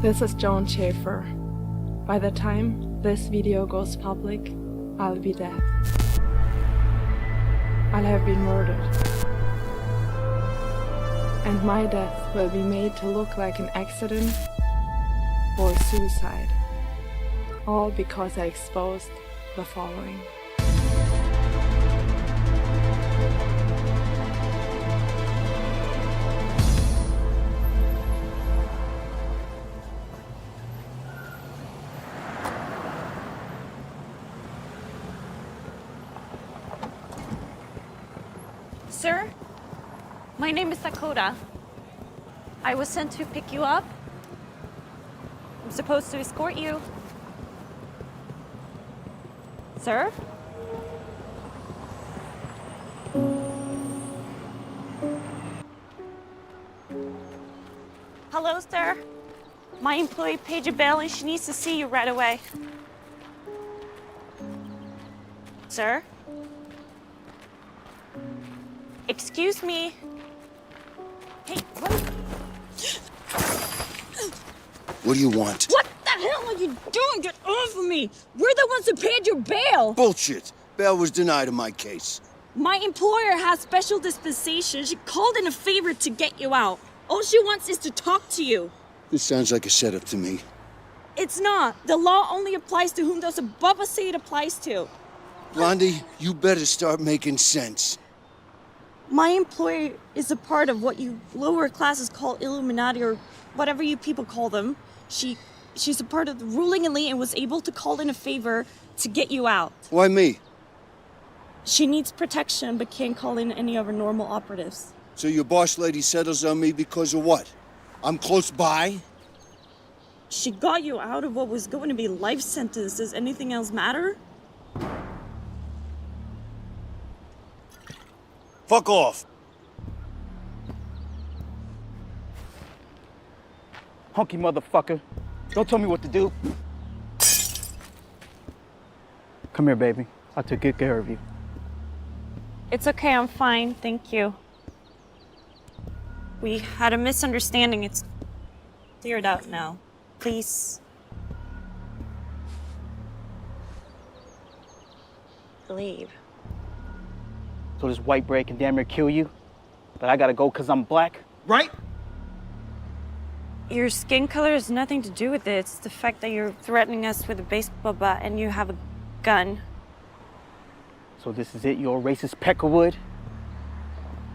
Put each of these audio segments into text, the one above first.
This is Joan Schaefer. By the time this video goes public, I'll be dead. I'll have been murdered. And my death will be made to look like an accident or suicide. All because I exposed the following. Sir, my name is Dakota. I was sent to pick you up. I'm supposed to escort you. Sir? Hello, sir. My employee paid you bail and she needs to see you right away. Sir? Excuse me. Hey, what? What do you want? What the hell are you doing? Get off of me! We're the ones who paid your bail! Bullshit! Bail was denied in my case. My employer has special dispensation. She called in a favor to get you out. All she wants is to talk to you. This sounds like a setup to me. It's not. The law only applies to whom those above us say it applies to. Blondie, you better start making sense. My employer is a part of what you lower classes call Illuminati or whatever you people call them. She's a part of the ruling elite and was able to call in a favor to get you out. Why me? She needs protection but can't call in any of her normal operatives. So your boss lady settles on me because of what? I'm close by? She got you out of what was going to be life sentence. Does anything else matter? Fuck off! Hunky motherfucker. Don't tell me what to do. Come here, baby. I took good care of you. It's okay, I'm fine, thank you. We had a misunderstanding. It's cleared out now. Please. Leave. So this white bread can damn near kill you, but I gotta go because I'm black, right? Your skin color has nothing to do with it. It's the fact that you're threatening us with a baseball bat and you have a gun. So this is it? You're a racist peckerwood?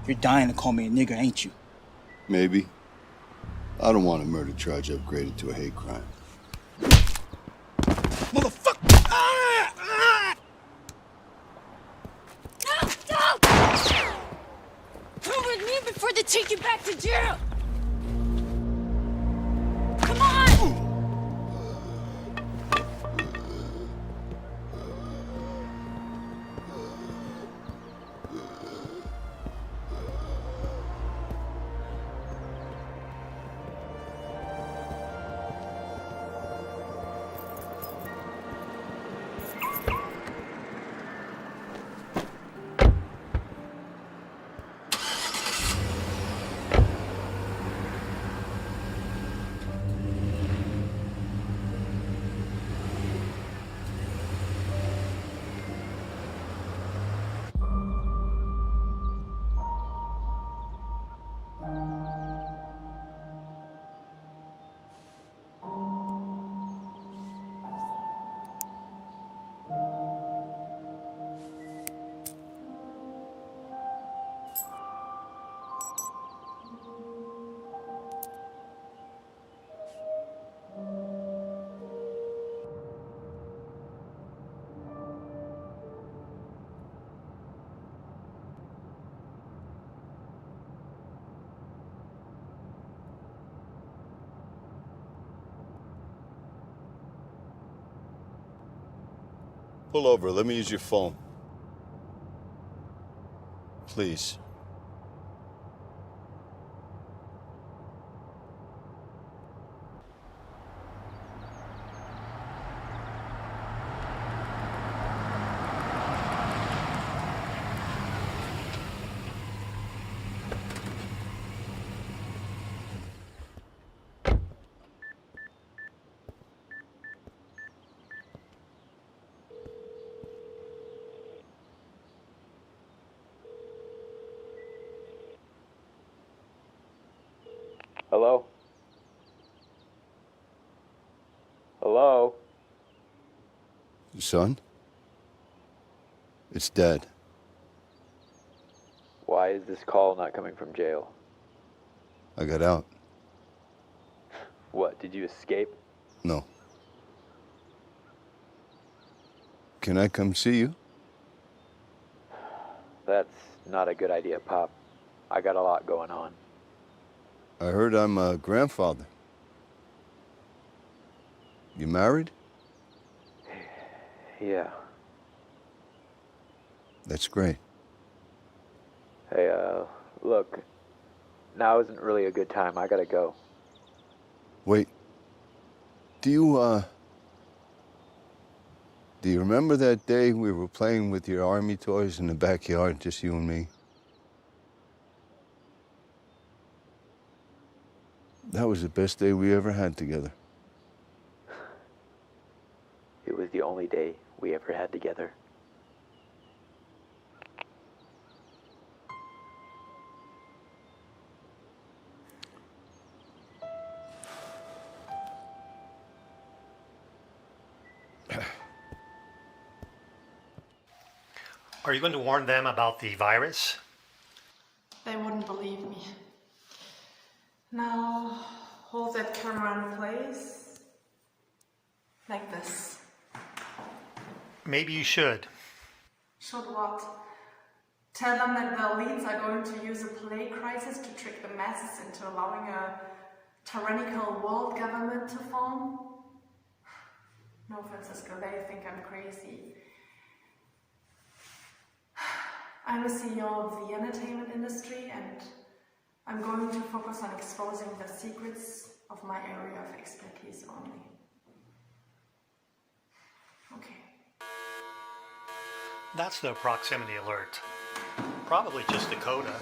You're dying to call me a nigger, ain't you? Maybe. I don't want a murder charge upgraded to a hate crime. Motherfucker! No! Come with me before they take you back to jail! Come on! Pull over, let me use your phone. Please. Hello? Hello? Son? It's Dad. Why is this call not coming from jail? I got out. What, did you escape? No. Can I come see you? That's not a good idea, Pop. I got a lot going on. I heard I'm a grandfather. You married? Yeah. That's great. Hey, look. Now isn't really a good time. I gotta go. Wait. Do you remember that day we were playing with your army toys in the backyard, just you and me? That was the best day we ever had together. It was the only day we ever had together. Are you going to warn them about the virus? They wouldn't believe me. Now, hold that camera in place. Like this. Maybe you should. Should what? Tell them that the elites are going to use a plague crisis to trick the masses into allowing a tyrannical world government to form? No, Francisco, they think I'm crazy. I'm the CEO of the entertainment industry, and I'm going to focus on exposing the secrets of my area of expertise only. Okay. That's the proximity alert. Probably just Dakota.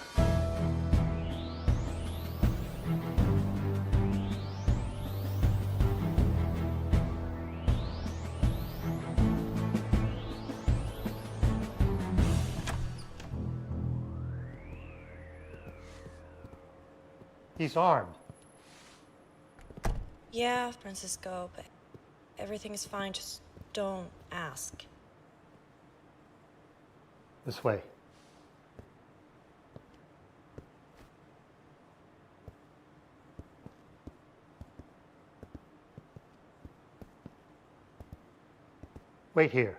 He's armed. Yeah, Francisco, but everything is fine. Just don't ask. This way. Wait here.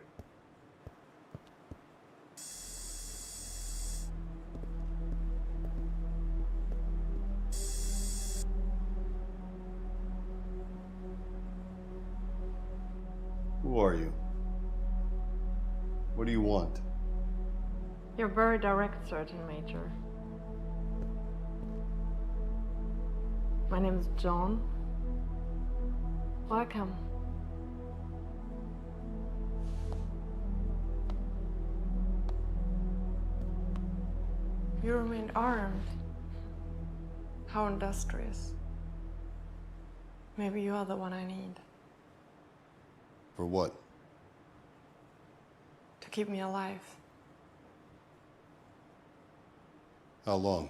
Who are you? What do you want? You're very direct, Sergeant Major. My name is John. Welcome. You remain armed. How industrious. Maybe you are the one I need. For what? To keep me alive. How long?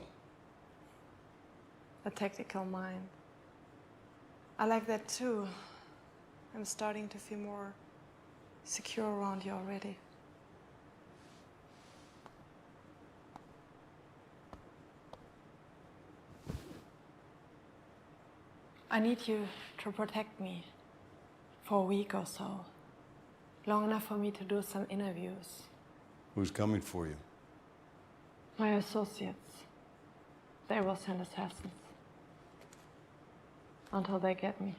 A tactical mind. I like that too. I'm starting to feel more secure around you already. I need you to protect me for a week or so. Long enough for me to do some interviews. Who's coming for you? My associates. They will send assassins. Until they get me.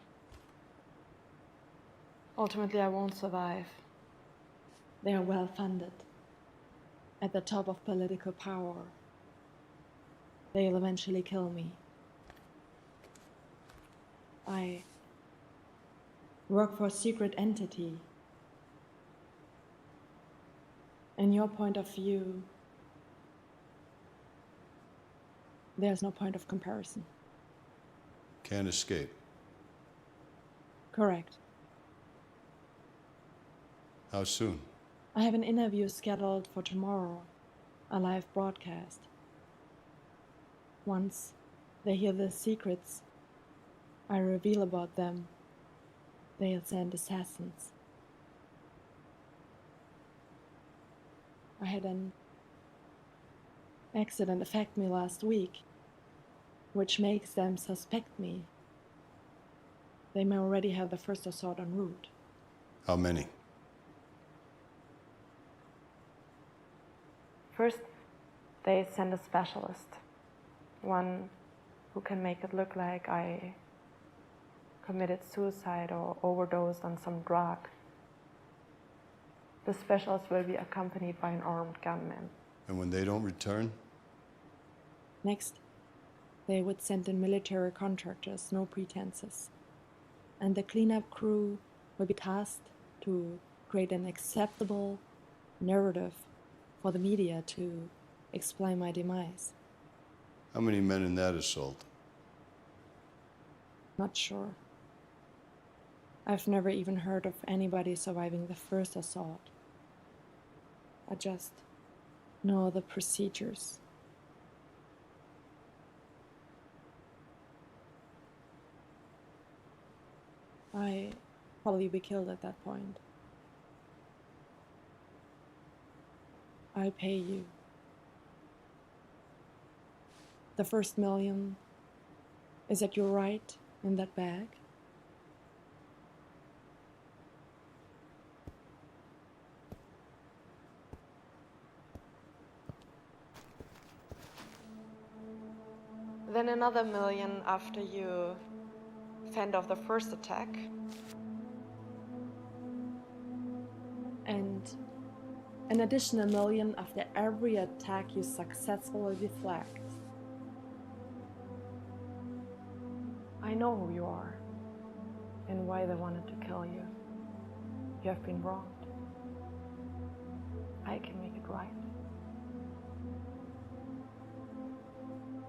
Ultimately, I won't survive. They are well funded. At the top of political power. They'll eventually kill me. I work for a secret entity. In your point of view, there's no point of comparison. Can't escape. Correct. How soon? I have an interview scheduled for tomorrow, a live broadcast. Once they hear the secrets I reveal about them, they'll send assassins. I had an accident affect me last week, which makes them suspect me. They may already have the first assault en route. How many? First, they send a specialist, one who can make it look like I committed suicide or overdosed on some drug. The specialist will be accompanied by an armed gunman. And when they don't return? Next, they would send in military contractors, no pretenses. And the cleanup crew will be tasked to create an acceptable narrative for the media to explain my demise. How many men in that assault? Not sure. I've never even heard of anybody surviving the first assault. I just know the procedures. I probably be killed at that point. I'll pay you. The first million is at your right in that bag. Then another million after you fend off the first attack. And an additional million after every attack you successfully deflect. I know who you are and why they wanted to kill you. You have been wronged. I can make it right.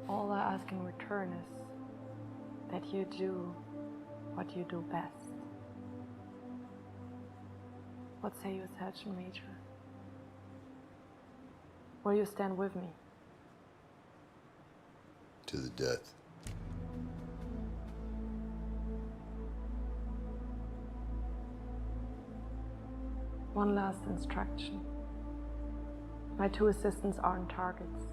All I ask in return is that you do what you do best. What say you, Sergeant Major? Will you stand with me? To the death. One last instruction. My 2 assistants aren't targets.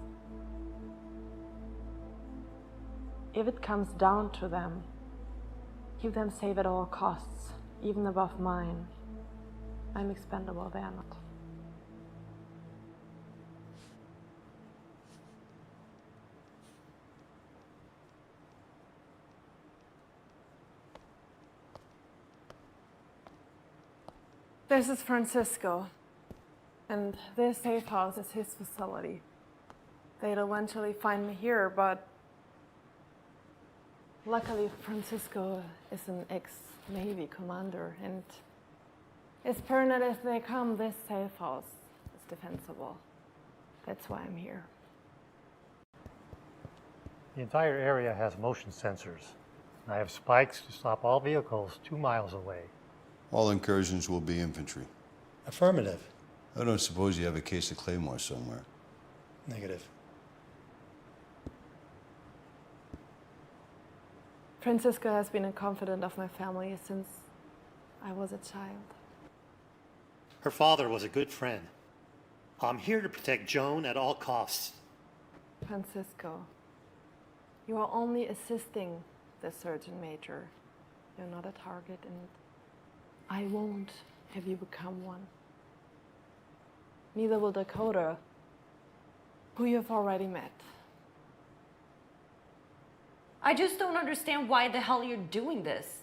If it comes down to them, keep them safe at all costs, even above mine. I'm expendable, they are not. This is Francisco, and this safe house is his facility. They'd eventually find me here, but luckily Francisco is an ex-Navy commander, and as paranoid as they come, this safe house is defensible. That's why I'm here. The entire area has motion sensors. I have spikes to stop all vehicles 2 miles away. All incursions will be infantry. Affirmative. I don't suppose you have a case of Claymore somewhere. Negative. Francisco has been a confidant of my family since I was a child. Her father was a good friend. I'm here to protect Joan at all costs. Francisco, you are only assisting the Sergeant Major. You're not a target, and I won't have you become one. Neither will Dakota, who you've already met. I just don't understand why the hell you're doing this.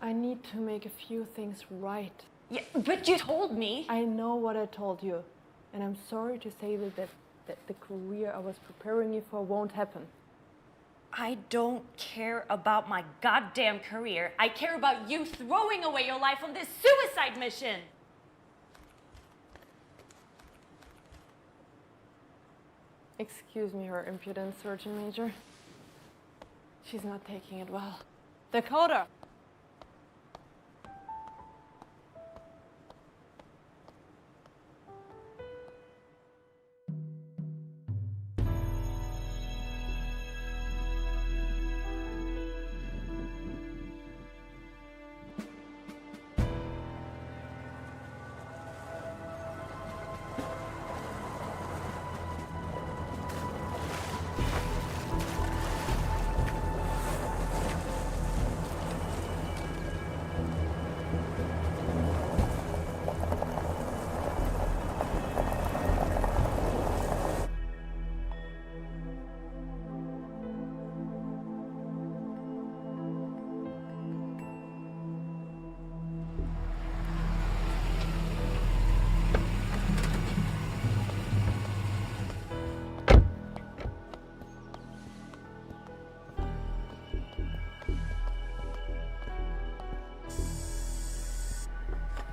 I need to make a few things right. Yeah, but you told me. I know what I told you, and I'm sorry to say that the career I was preparing you for won't happen. I don't care about my goddamn career. I care about you throwing away your life on this suicide mission. Excuse me, Her Impudence, Sergeant Major. She's not taking it well. Dakota!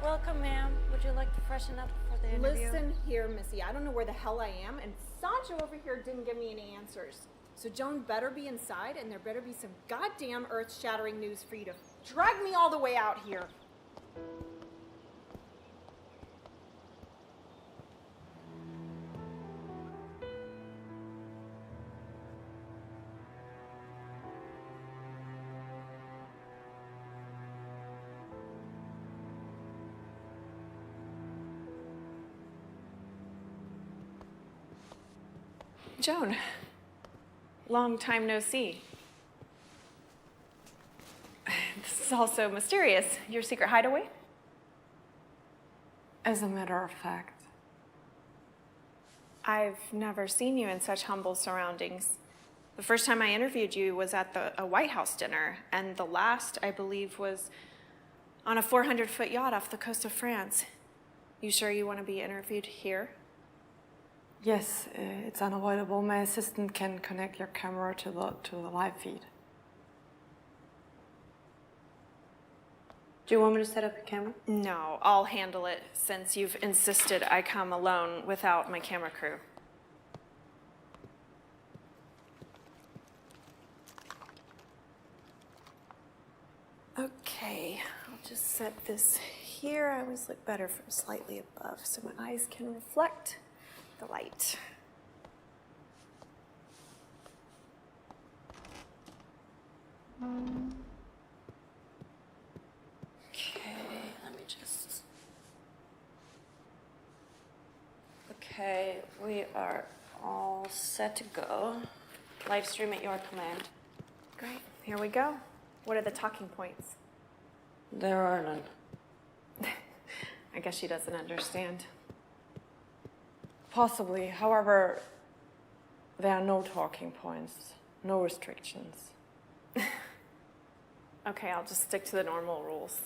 Welcome, ma'am. Would you like to freshen up for the interview? Listen here, Missy. I don't know where the hell I am, and Sancho over here didn't give me any answers. So Joan better be inside, and there better be some goddamn earth-shattering news for you to drag me all the way out here. Joan, long time no see. This is also mysterious. Your secret hideaway? As a matter of fact, I've never seen you in such humble surroundings. The first time I interviewed you was at a White House dinner, and the last, I believe, was on a 400-foot yacht off the coast of France. You sure you want to be interviewed here? Yes, it's unavoidable. My assistant can connect your camera to the live feed. Do you want me to set up your camera? No, I'll handle it since you've insisted I come alone without my camera crew. Okay, I'll just set this here. I always look better from slightly above so my eyes can reflect the light. Okay, let me just... Okay, we are all set to go. Live stream at your command. Great, here we go. What are the talking points? There are none. I guess she doesn't understand. Possibly, however, there are no talking points, no restrictions. Okay, I'll just stick to the normal rules.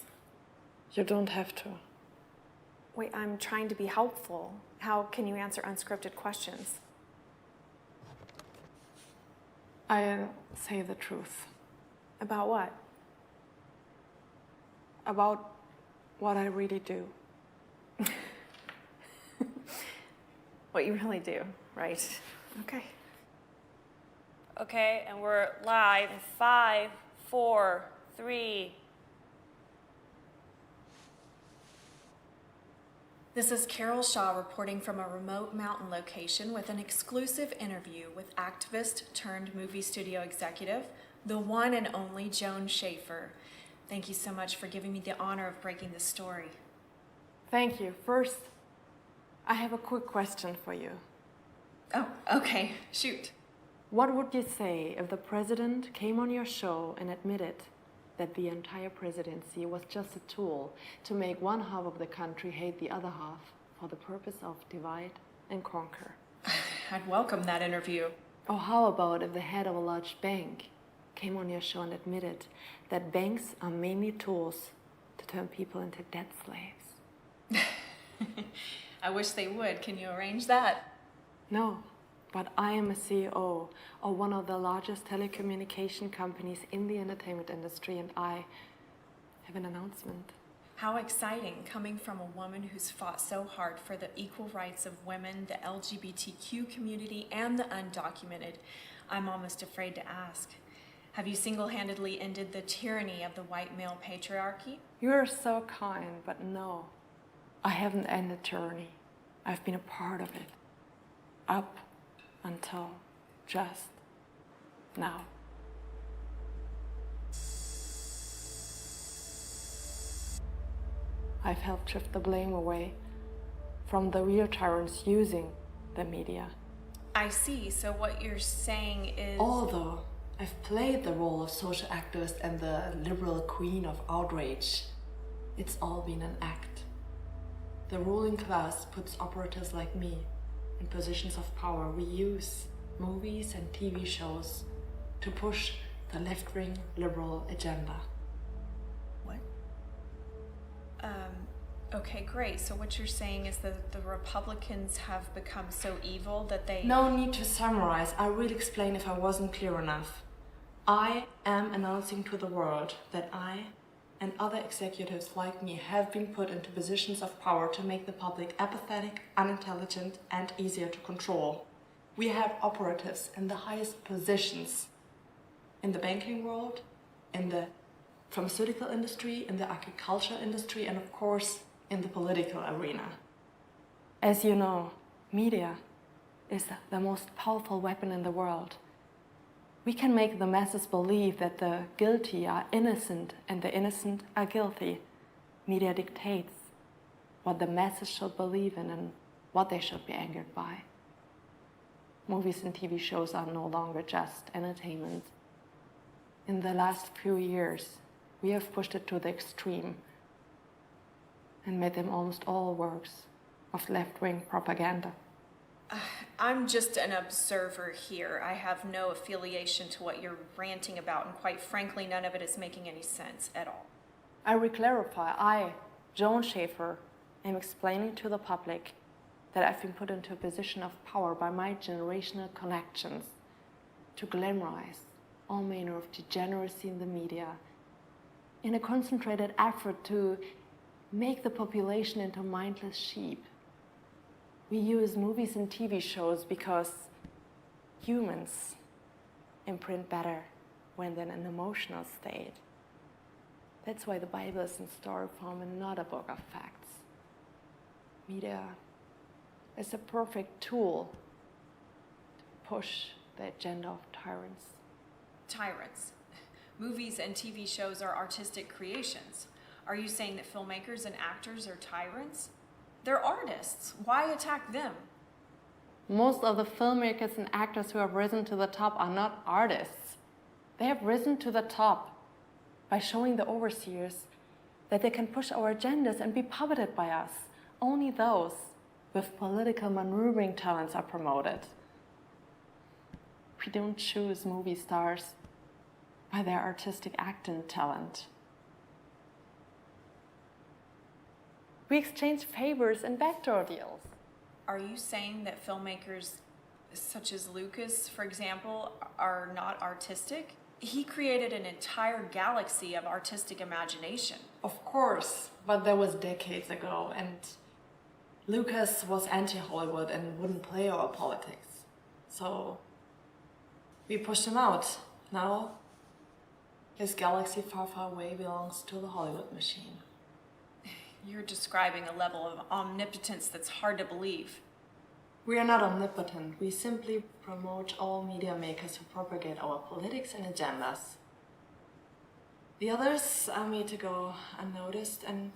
You don't have to. Wait, I'm trying to be helpful. How can you answer unscripted questions? I say the truth. About what? About what I really do. What you really do, right? Okay. Okay, and we're live in 5, 4, 3. This is Carol Shaw reporting from a remote mountain location with an exclusive interview with activist turned movie studio executive, the one and only Joan Schaefer. Thank you so much for giving me the honor of breaking this story. Thank you. First, I have a quick question for you. Oh, okay. Shoot. What would you say if the president came on your show and admitted that the entire presidency was just a tool to make one half of the country hate the other half for the purpose of divide and conquer? I'd welcome that interview. Or how about if the head of a large bank came on your show and admitted that banks are mainly tools to turn people into debt slaves? I wish they would. Can you arrange that? No, but I am a CEO of one of the largest telecommunication companies in the entertainment industry, and I have an announcement. How exciting, coming from a woman who's fought so hard for the equal rights of women, the LGBTQ community, and the undocumented. I'm almost afraid to ask. Have you single-handedly ended the tyranny of the white male patriarchy? You're so kind, but no. I haven't ended tyranny. I've been a part of it. Up until just now. I've helped shift the blame away from the real tyrants using the media. I see. So what you're saying is... Although I've played the role of social activist and the liberal queen of outrage, it's all been an act. The ruling class puts operatives like me in positions of power. We use movies and TV shows to push the left-wing liberal agenda. What? Okay, great. So what you're saying is that the Republicans have become so evil that they... No need to summarize. I will explain if I wasn't clear enough. I am announcing to the world that I and other executives like me have been put into positions of power to make the public apathetic, unintelligent, and easier to control. We have operatives in the highest positions in the banking world, in the pharmaceutical industry, in the agriculture industry, and of course, in the political arena. As you know, media is the most powerful weapon in the world. We can make the masses believe that the guilty are innocent and the innocent are guilty. Media dictates what the masses should believe in and what they should be angered by. Movies and TV shows are no longer just entertainment. In the last few years, we have pushed it to the extreme and made them almost all works of left-wing propaganda. I'm just an observer here. I have no affiliation to what you're ranting about, and quite frankly, none of it is making any sense at all. I re-clarify, I, Joan Schaefer, am explaining to the public that I've been put into a position of power by my generational connections to glamorize all manner of degeneracy in the media in a concentrated effort to make the population into mindless sheep. We use movies and TV shows because humans imprint better when they're in an emotional state. That's why the Bible is in story form and not a book of facts. Media is a perfect tool to push the agenda of tyrants. Tyrants. Movies and TV shows are artistic creations. Are you saying that filmmakers and actors are tyrants? They're artists. Why attack them? Most of the filmmakers and actors who have risen to the top are not artists. They have risen to the top by showing the overseers that they can push our agendas and be puppeted by us. Only those with political maneuvering talents are promoted. We don't choose movie stars by their artistic acting talent. We exchange favors and backdoor deals. Are you saying that filmmakers such as Lucas, for example, are not artistic? He created an entire galaxy of artistic imagination. Of course, but that was decades ago, and Lucas was anti-Hollywood and wouldn't play our politics. So we pushed him out. Now his galaxy far, far away belongs to the Hollywood machine. You're describing a level of omnipotence that's hard to believe. We are not omnipotent. We simply promote all media makers who propagate our politics and agendas. The others are made to go unnoticed and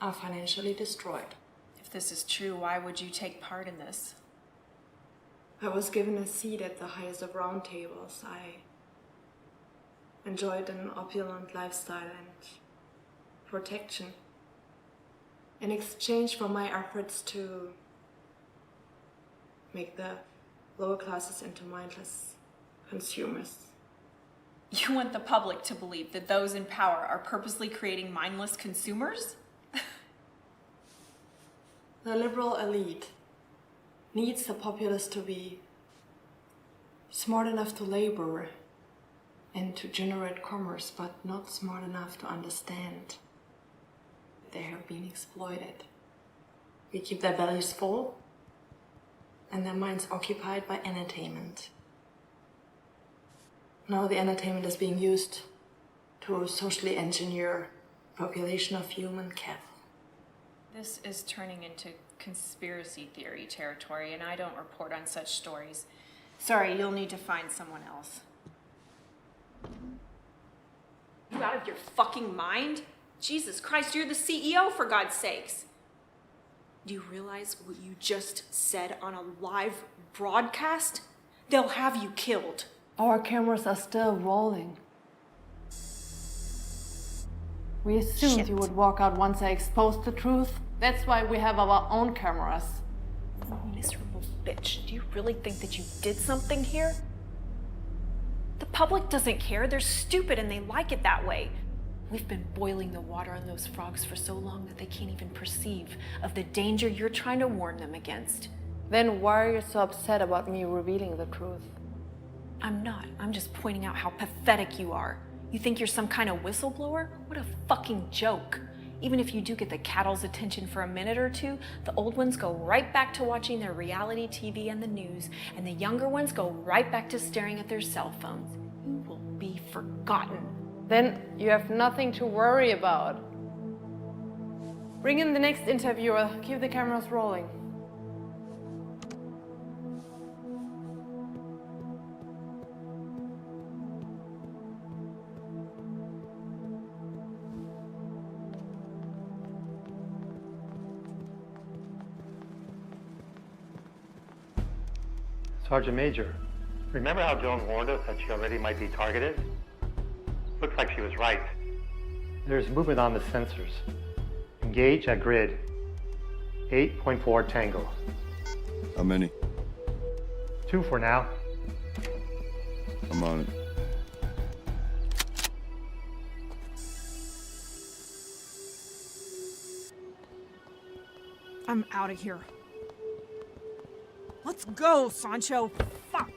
are financially destroyed. If this is true, why would you take part in this? I was given a seat at the highest of round tables. I enjoyed an opulent lifestyle and protection in exchange for my efforts to make the lower classes into mindless consumers. You want the public to believe that those in power are purposely creating mindless consumers? The liberal elite needs the populace to be smart enough to labor and to generate commerce, but not smart enough to understand they have been exploited. We keep their bellies full and their minds occupied by entertainment. Now the entertainment is being used to socially engineer population of human cattle. This is turning into conspiracy theory territory, and I don't report on such stories. Sorry, you'll need to find someone else. You out of your fucking mind? Jesus Christ, you're the CEO, for God's sakes. Do you realize what you just said on a live broadcast? They'll have you killed. Our cameras are still rolling. We assumed Shit. you would walk out once I exposed the truth. That's why we have our own cameras. Miserable bitch, do you really think that you did something here? The public doesn't care. They're stupid and they like it that way. We've been boiling the water on those frogs for so long that they can't even perceive of the danger you're trying to warn them against. Then why are you so upset about me revealing the truth? I'm not. I'm just pointing out how pathetic you are. You think you're some kind of whistleblower? What a fucking joke. Even if you do get the cattle's attention for a minute or two, the old ones go right back to watching their reality TV and the news, and the younger ones go right back to staring at their cell phones. You will be forgotten. Then you have nothing to worry about. Bring in the next interviewer. Keep the cameras rolling. Sergeant Major, remember how Joan warned us that she already might be targeted? Looks like she was right. There's movement on the sensors. Engage at grid 8.4 Tango. How many? 2 for now. I'm on it. I'm out of here. Let's go, Sancho. Fuck.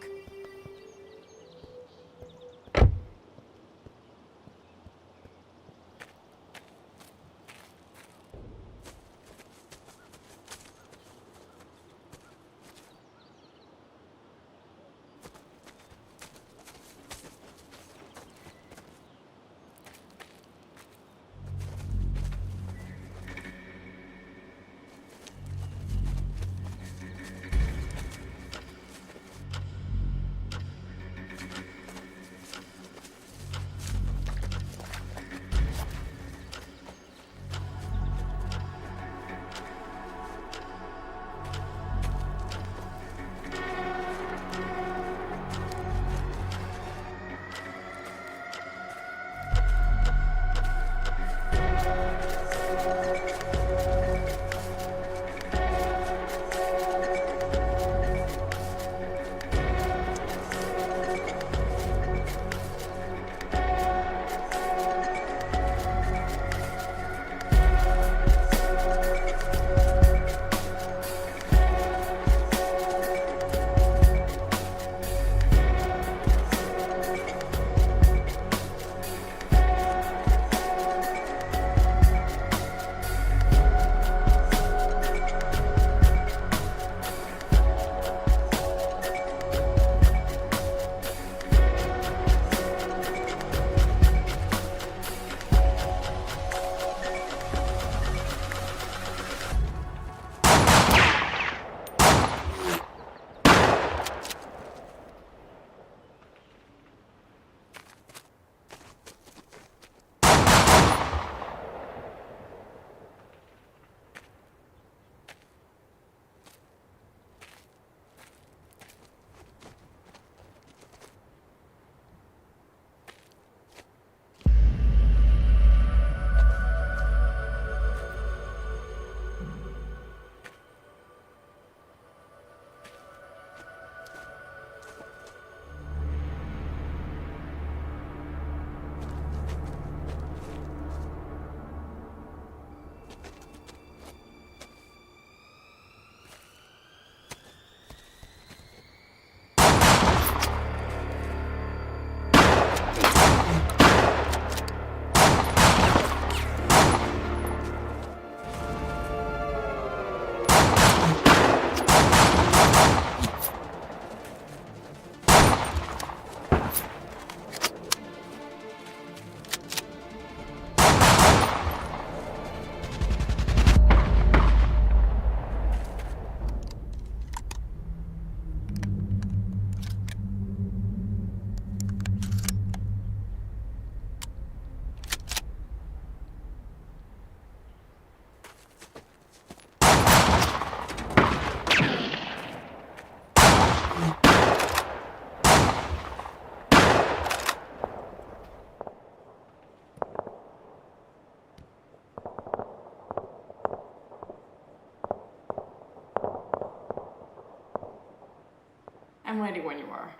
I'm ready when you are.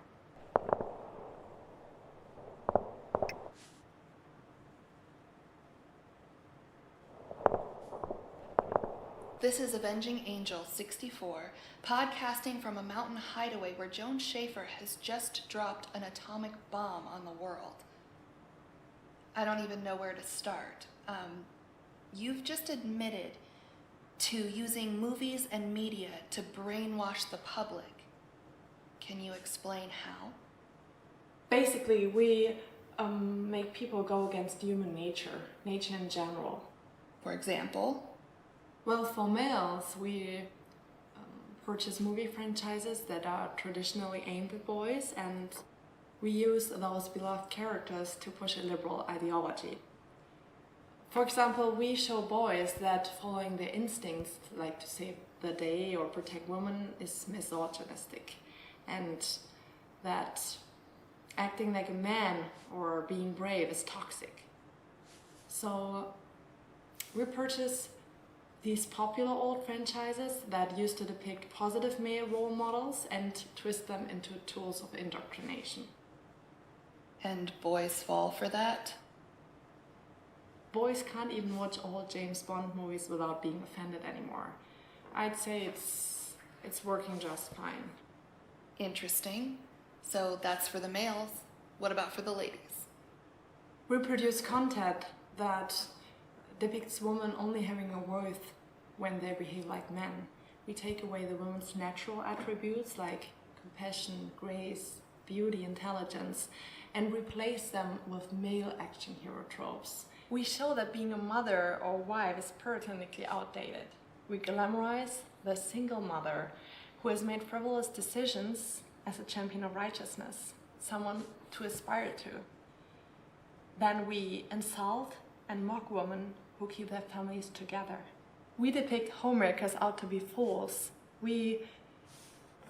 This is Avenging Angel 64, podcasting from a mountain hideaway where Joan Schaefer has just dropped an atomic bomb on the world. I don't even know where to start. You've just admitted to using movies and media to brainwash the public. Can you explain how? Basically, we make people go against human nature in general. For example? Well, for males, we purchase movie franchises that are traditionally aimed at boys, and we use those beloved characters to push a liberal ideology. For example, we show boys that following their instincts, like to save the day or protect women, is misogynistic, and that acting like a man or being brave is toxic. So we purchase these popular old franchises that used to depict positive male role models and twist them into tools of indoctrination. And boys fall for that? Boys can't even watch old James Bond movies without being offended anymore. I'd say it's working just fine. Interesting. So that's for the males. What about for the ladies? We produce content that depicts women only having a worth when they behave like men. We take away the women's natural attributes like compassion, grace, beauty, intelligence, and replace them with male action hero tropes. We show that being a mother or wife is puritanical outdated. We glamorize the single mother who has made frivolous decisions as a champion of righteousness, someone to aspire to. Then we insult and mock women who keep their families together. We depict homemakers out to be fools. We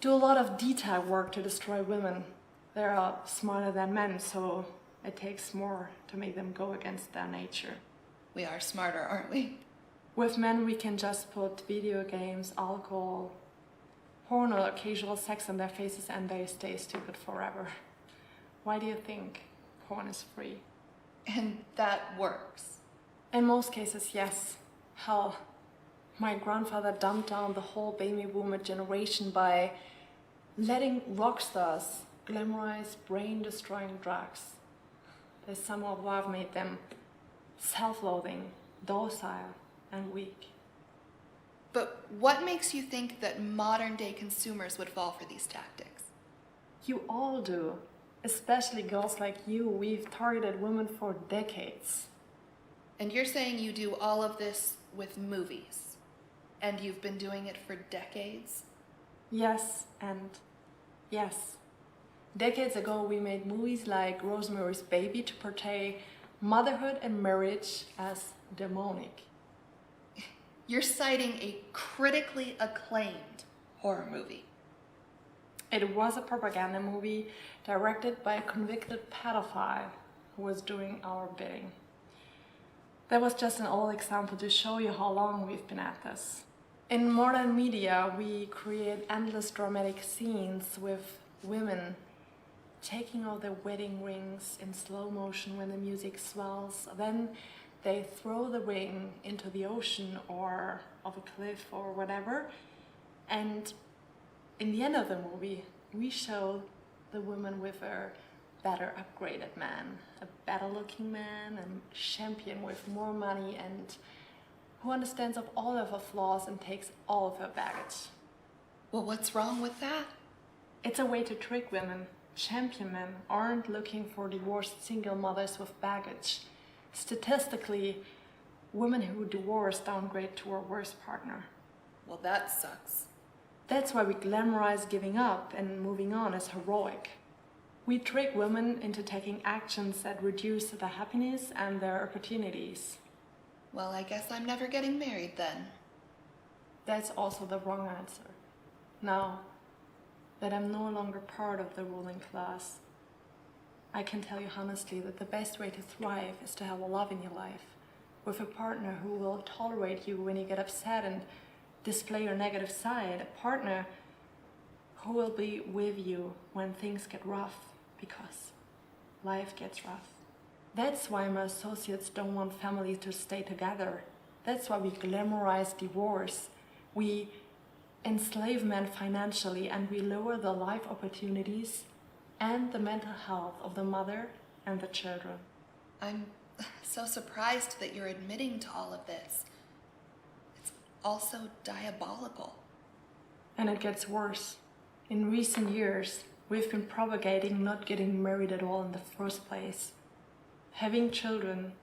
do a lot of detail work to destroy women. They are smarter than men, so it takes more to make them go against their nature. We are smarter, aren't we? With men, we can just put video games, alcohol, porn, or casual sex in their faces and they stay stupid forever. Why do you think porn is free? And that works? In most cases, yes. Hell, my grandfather dumbed down the whole baby boomer generation by letting rock stars glamorize brain-destroying drugs. They somehow have made them self-loathing, docile, and weak. But what makes you think that modern-day consumers would fall for these tactics? You all do. Especially girls like you. We've targeted women for decades. And you're saying you do all of this with movies? And you've been doing it for decades? Yes, and yes. Decades ago, we made movies like Rosemary's Baby to portray motherhood and marriage as demonic. You're citing a critically acclaimed horror movie. It was a propaganda movie directed by a convicted pedophile who was doing our bidding. That was just an old example to show you how long we've been at this. In modern media, we create endless dramatic scenes with women taking off their wedding rings in slow motion when the music swells. Then they throw the ring into the ocean or off a cliff or whatever. And in the end of the movie, we show the woman with a better upgraded man, a better looking man, a champion with more money and who understands of all of her flaws and takes all of her baggage. Well, what's wrong with that? It's a way to trick women. Champion men aren't looking for divorced single mothers with baggage. Statistically, women who divorce downgrade to a worse partner. Well, that sucks. That's why we glamorize giving up and moving on as heroic. We trick women into taking actions that reduce their happiness and their opportunities. Well, I guess I'm never getting married then. That's also the wrong answer. Now that I'm no longer part of the ruling class, I can tell you honestly that the best way to thrive is to have a love in your life, with a partner who will tolerate you when you get upset and display your negative side, a partner who will be with you when things get rough, because life gets rough. That's why my associates don't want families to stay together. That's why we glamorize divorce. We enslave men financially and we lower the life opportunities and the mental health of the mother and the children. I'm so surprised that you're admitting to all of this. It's also diabolical. And it gets worse. In recent years, we've been propagating not getting married at all in the first place. Having children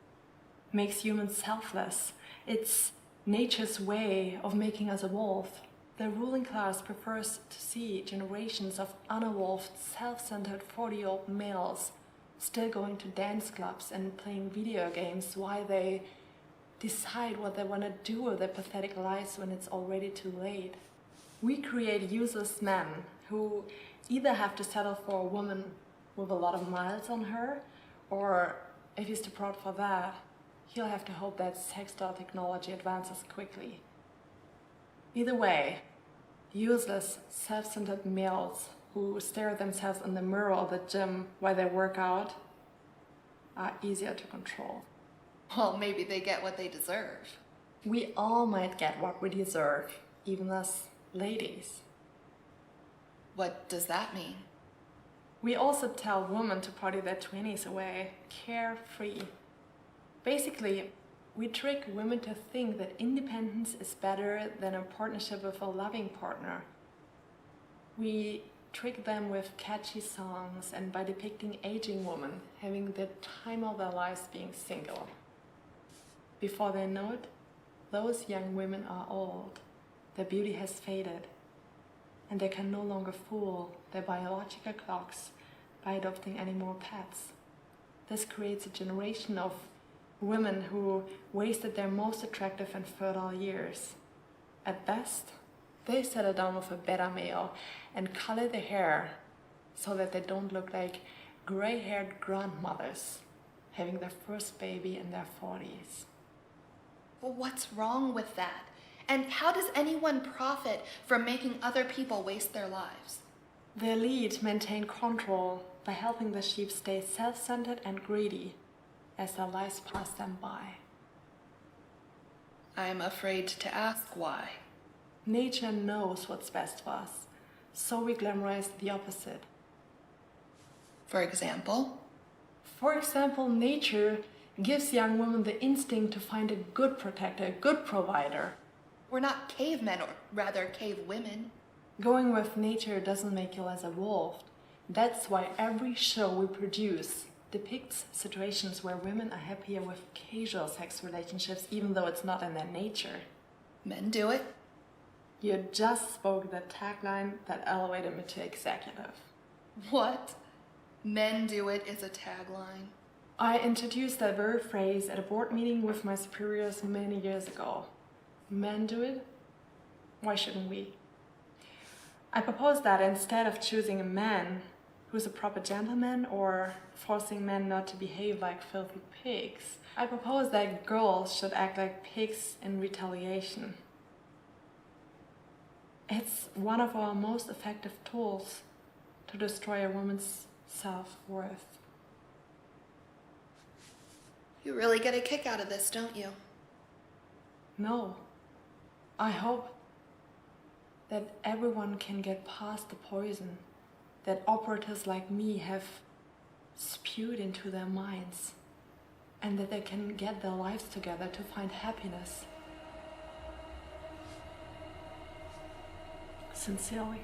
makes humans selfless. It's nature's way of making us evolve. The ruling class prefers to see generations of unevolved, self-centered 40-year-old males still going to dance clubs and playing video games while they decide what they want to do with their pathetic lives when it's already too late. We create useless men who either have to settle for a woman with a lot of miles on her, or if he's too proud for that, he'll have to hope that sex doll technology advances quickly. Either way, useless, self-centered males who stare at themselves in the mirror of the gym while they work out are easier to control. Well, maybe they get what they deserve. We all might get what we deserve, even us ladies. What does that mean? We also tell women to party their 20s away, carefree. Basically, we trick women to think that independence is better than a partnership with a loving partner. We trick them with catchy songs and by depicting aging women having the time of their lives being single. Before they know it, those young women are old. Their beauty has faded, and they can no longer fool their biological clocks by adopting any more pets. This creates a generation of women who wasted their most attractive and fertile years. At best, they settle down with a beta male and color their hair so that they don't look like gray-haired grandmothers having their first baby in their 40s. Well, what's wrong with that? And how does anyone profit from making other people waste their lives? The elite maintain control by helping the sheep stay self-centered and greedy as their lives pass them by. I'm afraid to ask why. Nature knows what's best for us, so we glamorize the opposite. For example? For example, nature gives young women the instinct to find a good protector, a good provider. We're not cavemen, or rather cave women. Going with nature doesn't make you less evolved. That's why every show we produce depicts situations where women are happier with casual sex relationships even though it's not in their nature. Men do it. You just spoke the tagline that elevated me to executive. What? Men do it is a tagline. I introduced that very phrase at a board meeting with my superiors many years ago. Men do it? Why shouldn't we? I propose that instead of choosing a man who's a proper gentleman or forcing men not to behave like filthy pigs, I propose that girls should act like pigs in retaliation. It's one of our most effective tools to destroy a woman's self-worth. You really get a kick out of this, don't you? No. I hope that everyone can get past the poison that operatives like me have spewed into their minds, and that they can get their lives together to find happiness. Sincerely.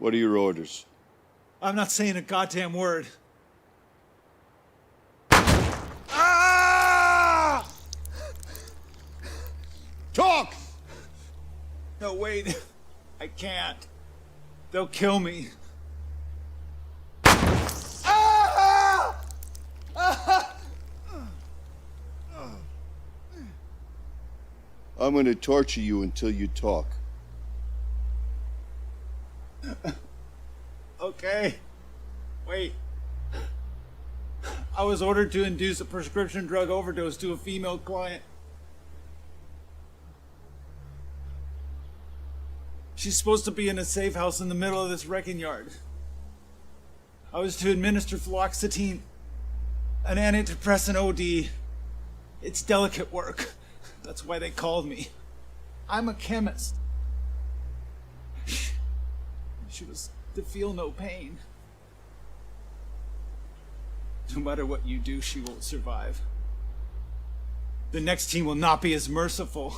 What are your orders? I'm not saying a goddamn word. Ah! Talk! No, wait. I can't. They'll kill me. Ah! Ah! I'm gonna torture you until you talk. Okay. Wait. I was ordered to induce a prescription drug overdose to a female client. She's supposed to be in a safe house in the middle of this wrecking yard. I was to administer fluoxetine, an antidepressant OD. It's delicate work. That's why they called me. I'm a chemist. She was to feel no pain. No matter what you do, she won't survive. The next team will not be as merciful.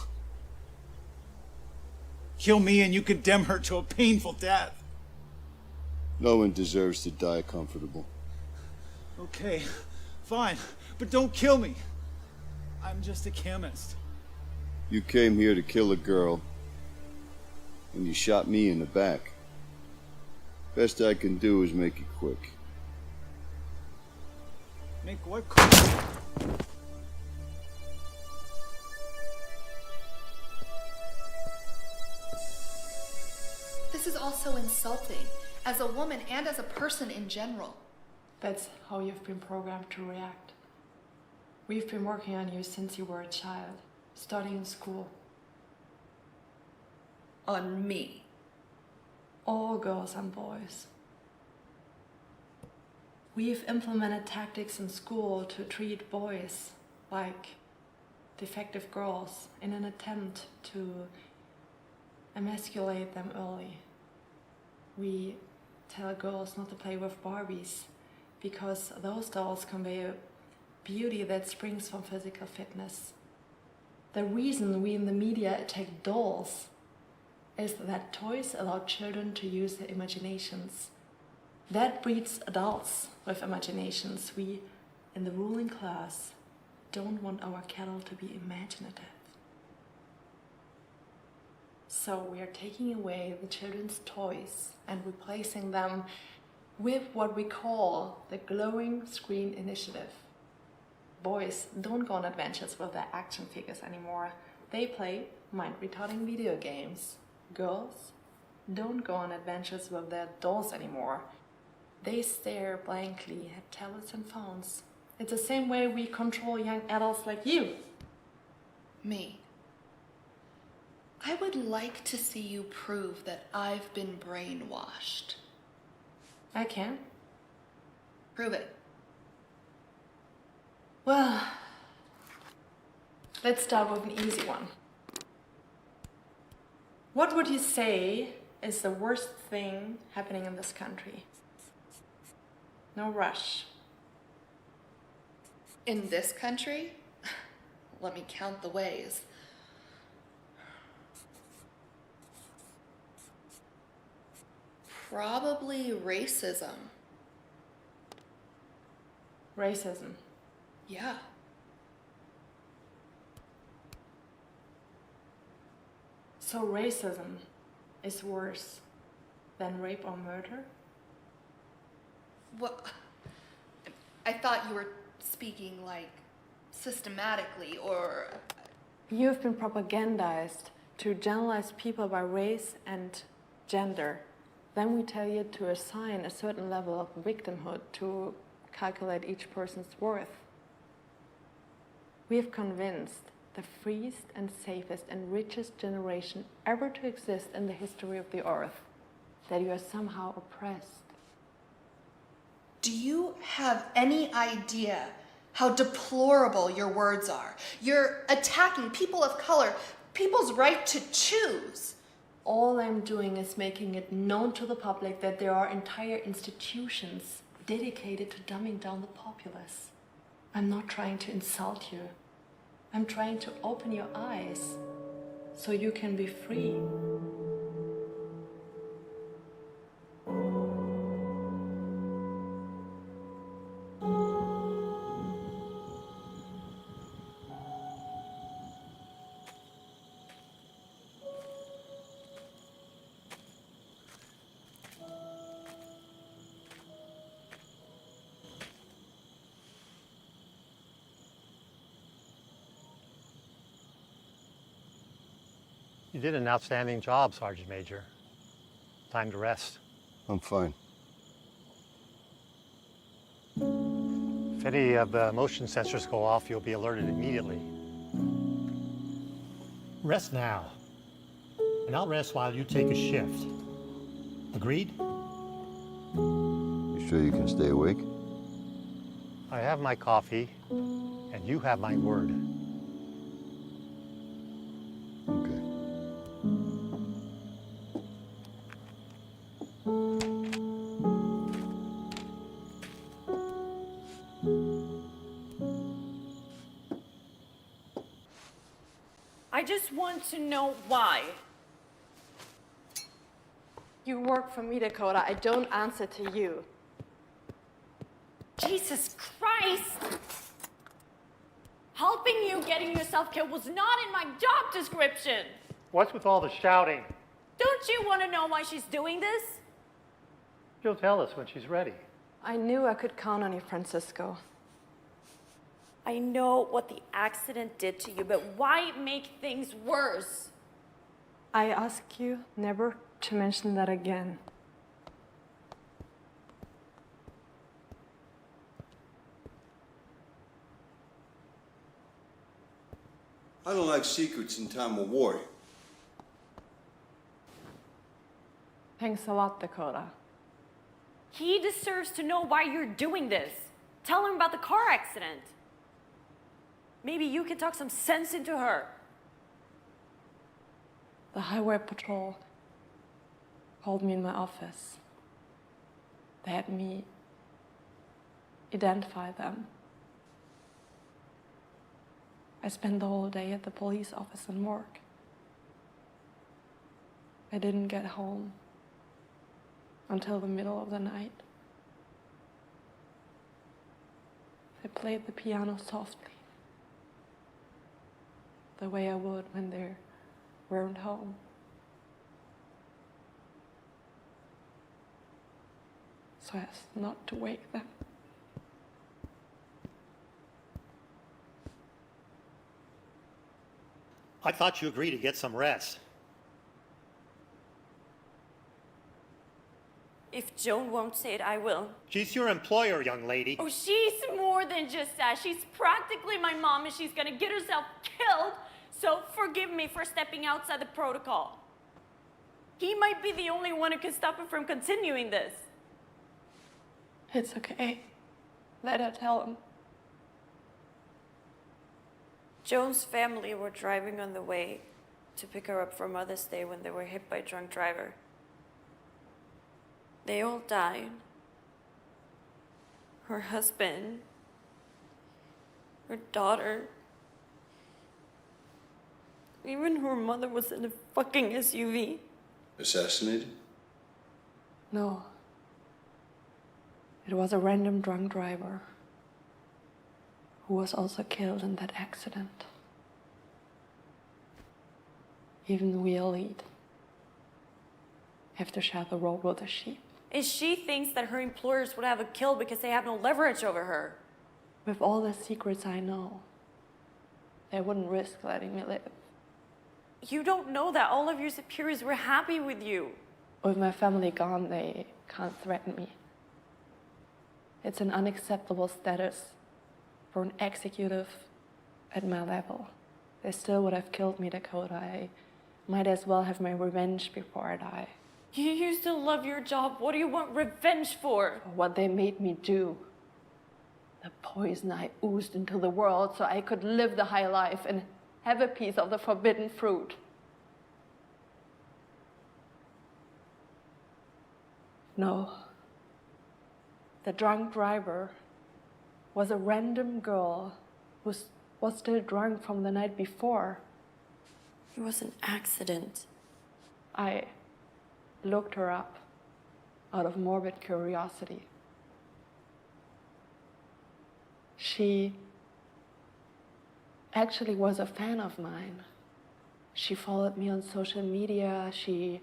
Kill me and you condemn her to a painful death. No one deserves to die comfortable. Okay, fine, but don't kill me. I'm just a chemist. You came here to kill a girl, and you shot me in the back. Best I can do is make it quick. Make what? This is also insulting, as a woman and as a person in general. That's how you've been programmed to react. We've been working on you since you were a child, starting in school. On me? All girls and boys. We've implemented tactics in school to treat boys like defective girls in an attempt to emasculate them early. We tell girls not to play with Barbies because those dolls convey a beauty that springs from physical fitness. The reason we in the media attack dolls is that toys allow children to use their imaginations. That breeds adults with imaginations. We, in the ruling class, don't want our cattle to be imaginative. So we are taking away the children's toys and replacing them with what we call the Glowing Screen Initiative. Boys don't go on adventures with their action figures anymore. They play mind-retarding video games. Girls don't go on adventures with their dolls anymore. They stare blankly at tablets and phones. It's the same way we control young adults like you. Me. I would like to see you prove that I've been brainwashed. I can. Prove it. Well, let's start with an easy one. What would you say is the worst thing happening in this country? No rush. In this country? Let me count the ways. Probably racism. Racism. Yeah. So racism is worse than rape or murder? What? I thought you were speaking like systematically or... You've been propagandized to generalize people by race and gender. Then we tell you to assign a certain level of victimhood to calculate each person's worth. We have convinced the freest and safest and richest generation ever to exist in the history of the earth that you are somehow oppressed. Do you have any idea how deplorable your words are? You're attacking people of color, people's right to choose. All I'm doing is making it known to the public that there are entire institutions dedicated to dumbing down the populace. I'm not trying to insult you. I'm trying to open your eyes so you can be free. You did an outstanding job, Sergeant Major. Time to rest. I'm fine. If any of the motion sensors go off, you'll be alerted immediately. Rest now, and I'll rest while you take a shift. Agreed? You sure you can stay awake? I have my coffee, and you have my word. Okay. I just want to know why. You work for me, Dakota. I don't answer to you. Jesus Christ! Helping you getting yourself killed was not in my job description. What's with all the shouting? Don't you want to know why she's doing this? She'll tell us when she's ready. I knew I could count on you, Francisco. I know what the accident did to you, but why make things worse? I ask you never to mention that again. I don't like secrets in time of war. Thanks a lot, Dakota. He deserves to know why you're doing this. Tell him about the car accident. Maybe you can talk some sense into her. The highway patrol called me in my office. They had me identify them. I spent the whole day at the police office and work. I didn't get home until the middle of the night. I played the piano softly, the way I would when they weren't home. So as not to wake them. I thought you agreed to get some rest. If Joan won't say it, I will. She's your employer, young lady. Oh, she's more than just that. She's practically my mom and she's gonna get herself killed. So forgive me for stepping outside the protocol. He might be the only one who can stop him from continuing this. It's okay. Let her tell him. Joan's family were driving on the way to pick her up for Mother's Day when they were hit by a drunk driver. They all died. Her husband, her daughter, even her mother was in a fucking SUV. Assassinated? No. It was a random drunk driver who was also killed in that accident. Even we elite have to share the road with the sheep. And she thinks that her employers would have her killed because they have no leverage over her. With all the secrets I know, they wouldn't risk letting me live. You don't know that all of your superiors were happy with you. With my family gone, they can't threaten me. It's an unacceptable status for an executive at my level. They still would have killed me, Dakota. I might as well have my revenge before I die. You used to love your job. What do you want revenge for? For what they made me do. The poison I oozed into the world so I could live the high life and have a piece of the forbidden fruit. No. The drunk driver was a random girl who was still drunk from the night before. It was an accident. I looked her up out of morbid curiosity. She actually was a fan of mine. She followed me on social media. She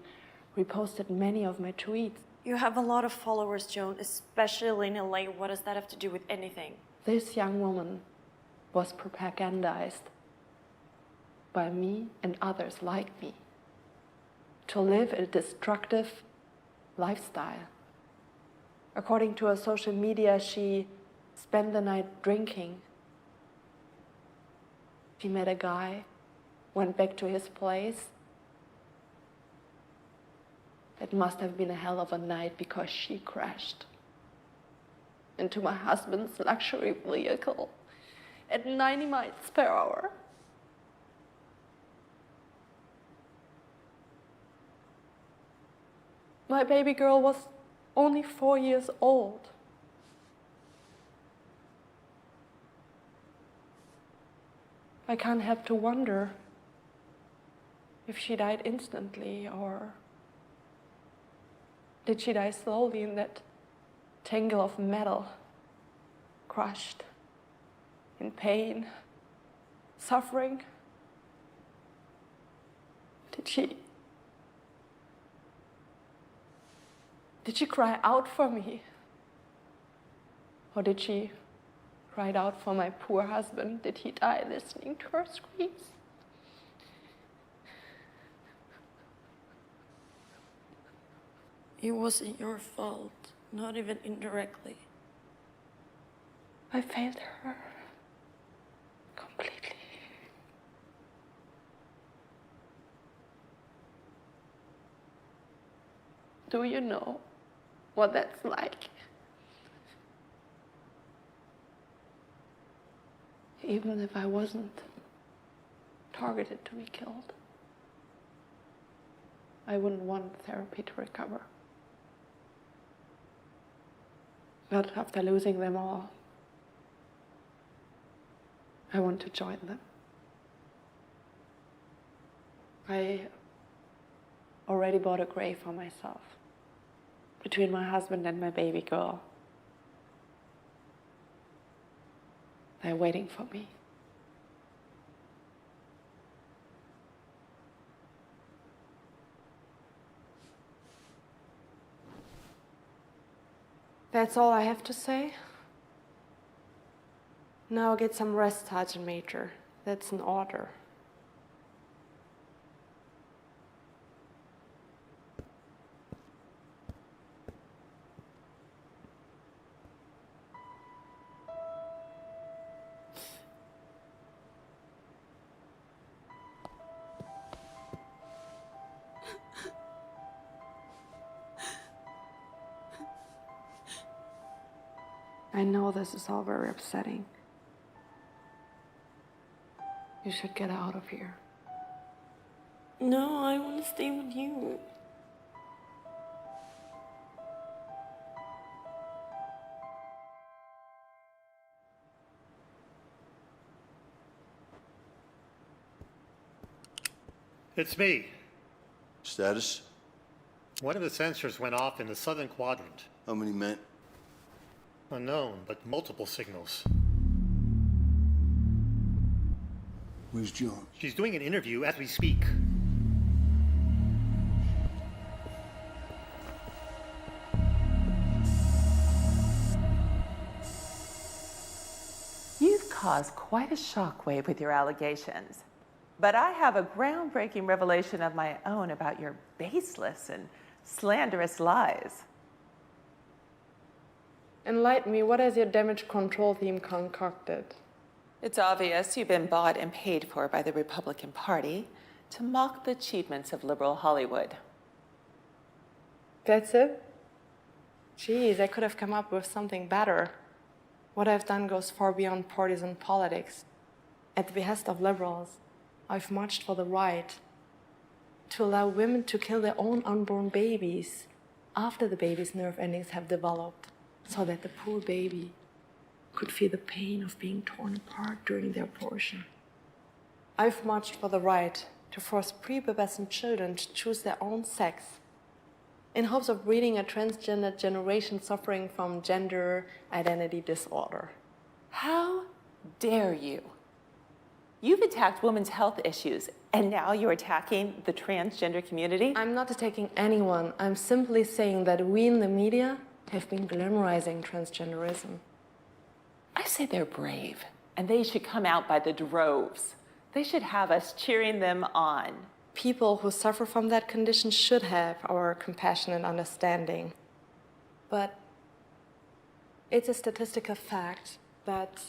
reposted many of my tweets. You have a lot of followers, Joan, especially in LA. What does that have to do with anything? This young woman was propagandized by me and others like me. to live a destructive lifestyle. According to her social media, she spent the night drinking. She met a guy, went back to his place. It must have been a hell of a night because she crashed into my husband's luxury vehicle at 90 miles per hour. My baby girl was only 4 years old. I can't help to wonder if she died instantly or did she die slowly in that tangle of metal, crushed, in pain, suffering? Did she cry out for me? Or did she cry out for my poor husband? Did he die listening to her screams? It wasn't your fault, not even indirectly. I failed her completely. Do you know what that's like? Even if I wasn't targeted to be killed, I wouldn't want therapy to recover. But after losing them all, I want to join them. I already bought a grave for myself between my husband and my baby girl. They're waiting for me. That's all I have to say. Now get some rest, Sergeant Major. That's an order. I know this is all very upsetting. You should get out of here. No, I want to stay with you. It's me. Status? One of the sensors went off in the southern quadrant. How many men? Unknown, but multiple signals. Where's Joan? She's doing an interview as we speak. You've caused quite a shockwave with your allegations. But I have a groundbreaking revelation of my own about your baseless and slanderous lies. Enlighten me, what has your damage control team concocted? It's obvious you've been bought and paid for by the Republican Party to mock the achievements of liberal Hollywood. That's it? Geez, I could have come up with something better. What I've done goes far beyond partisan politics. At the behest of liberals, I've marched for the right to allow women to kill their own unborn babies after the baby's nerve endings have developed, so that the poor baby could feel the pain of being torn apart during their abortion. I've marched for the right to force prepubescent children to choose their own sex in hopes of breeding a transgender generation suffering from gender identity disorder. How dare you? You've attacked women's health issues, and now you're attacking the transgender community? I'm not attacking anyone. I'm simply saying that we in the media have been glamorizing transgenderism. I say they're brave, and they should come out by the droves. They should have us cheering them on. people who suffer from that condition should have our compassion and understanding. But it's a statistical fact that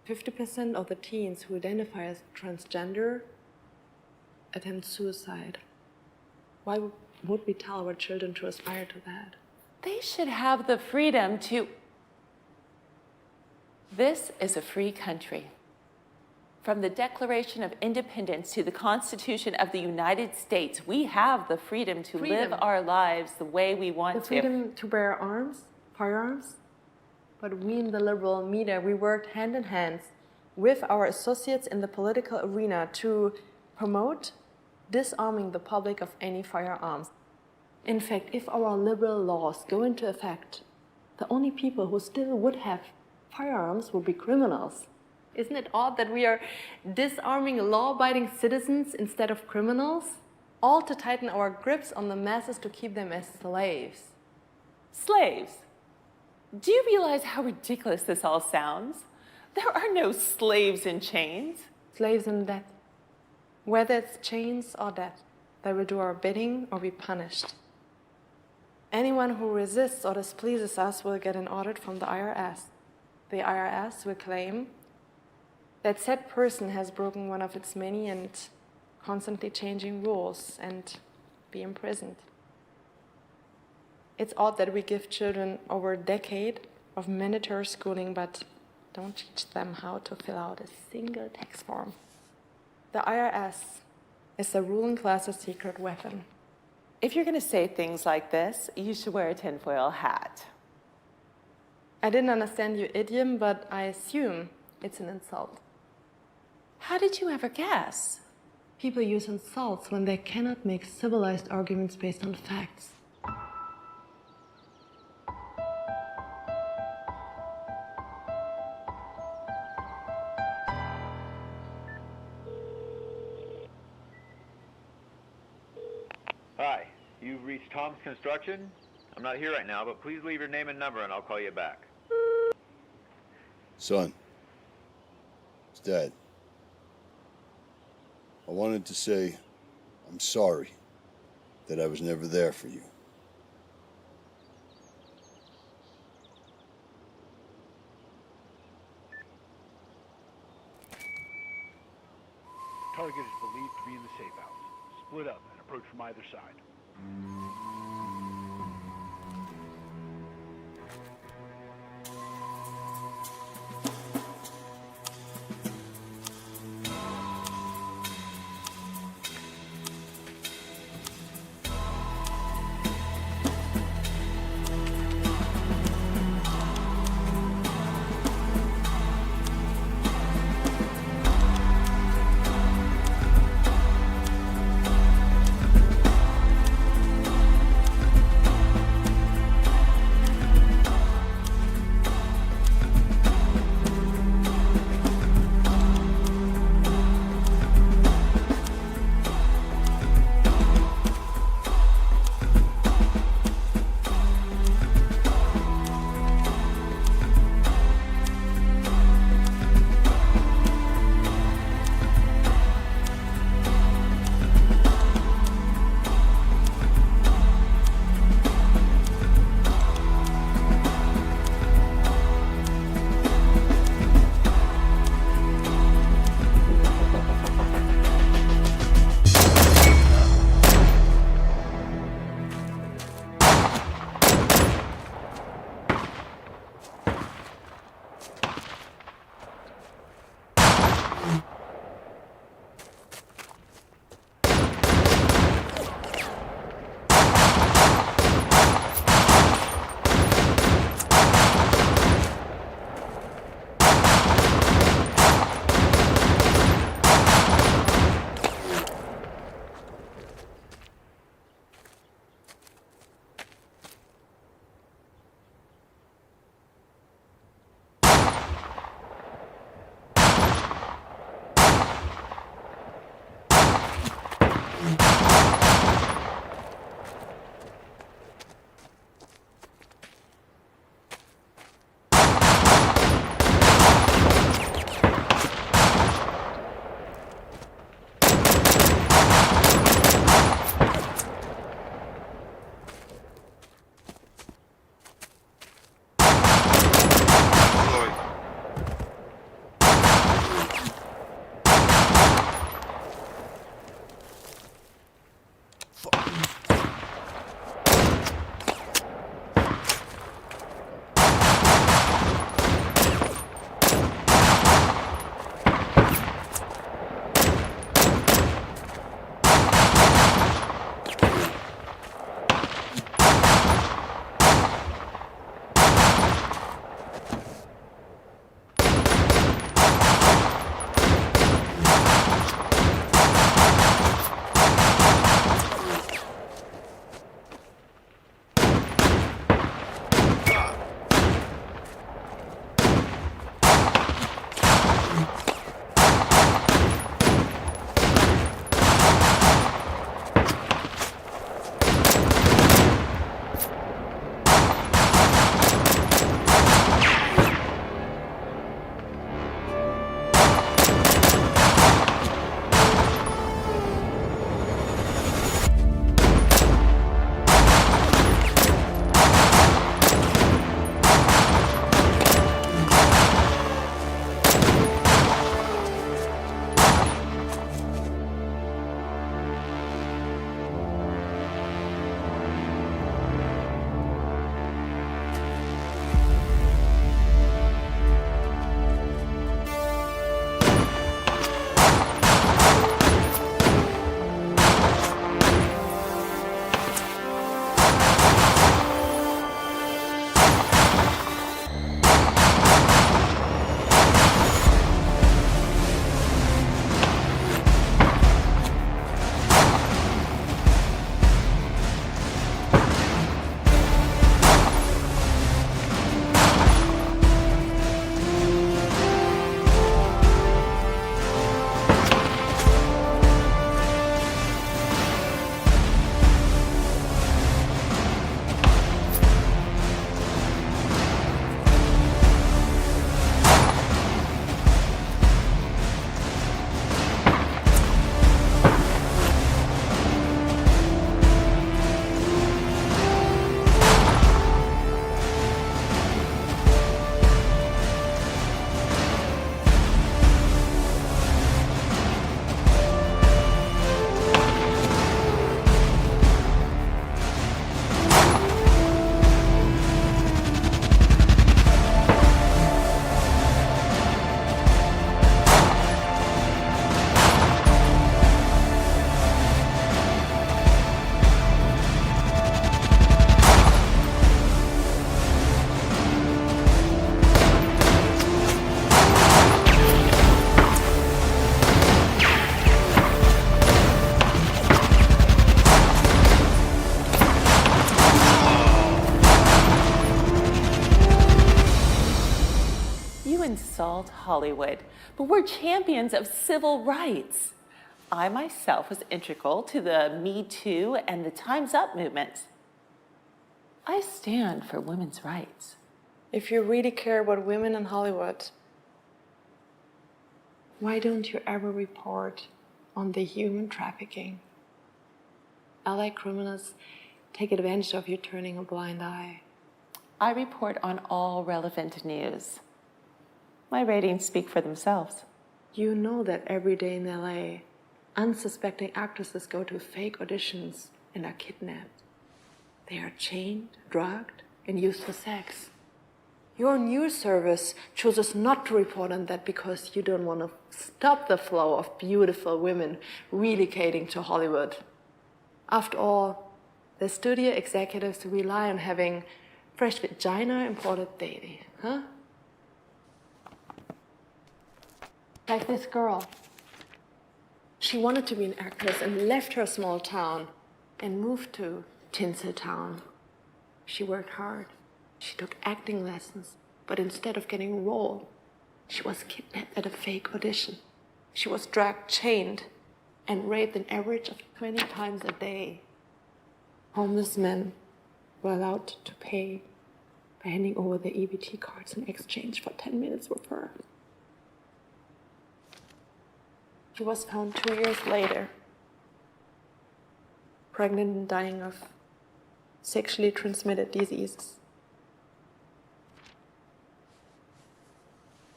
50% of the teens who identify as transgender attempt suicide. Why would we tell our children to aspire to that? They should have the freedom to. This is a free country. From the Declaration of Independence to the Constitution of the United States, we have the freedom to live our lives the way we want to. The freedom to bear arms, firearms. But we in the liberal media, we worked hand in hand with our associates in the political arena to promote disarming the public of any firearms. In fact, if our liberal laws go into effect, the only people who still would have firearms would be criminals. Isn't it odd that we are disarming law-abiding citizens instead of criminals? All to tighten our grips on the masses to keep them as slaves. Slaves? Do you realize how ridiculous this all sounds? There are no slaves in chains. Slaves in death. Whether it's chains or death, they will do our bidding or be punished. Anyone who resists or displeases us will get an audit from the IRS. The IRS will claim that said person has broken one of its many and constantly changing rules and be imprisoned. It's odd that we give children over a decade of mandatory schooling but don't teach them how to fill out a single tax form. The IRS is the ruling class's secret weapon. If you're going to say things like this, you should wear a tinfoil hat. I didn't understand your idiom, but I assume it's an insult. How did you ever guess? People use insults when they cannot make civilized arguments based on facts. Hi, you've reached Tom's Construction. I'm not here right now, but please leave your name and number and I'll call you back. Son, it's Dad. I wanted to say I'm sorry that I was never there for you. Target is believed to be in the safe house. Split up and approach from either side. assault Hollywood, but we're champions of civil rights. I myself was integral to the Me Too and the Time's Up movements. I stand for women's rights. If you really care about women in Hollywood, why don't you ever report on the human trafficking? LA criminals take advantage of you turning a blind eye. I report on all relevant news. My ratings speak for themselves. You know that every day in LA, unsuspecting actresses go to fake auditions and are kidnapped. They are chained, drugged, and used for sex. Your news service chooses not to report on that because you don't want to stop the flow of beautiful women relocating to Hollywood. After all, the studio executives rely on having fresh vagina imported daily, huh? Like this girl. She wanted to be an actress and left her small town and moved to Tinseltown. She worked hard. She took acting lessons, but instead of getting a role, she was kidnapped at a fake audition. She was dragged, chained, and raped an average of 20 times a day. Homeless men were allowed to pay by handing over their EBT cards in exchange for 10 minutes with her. She was found 2 years later, pregnant and dying of sexually transmitted diseases.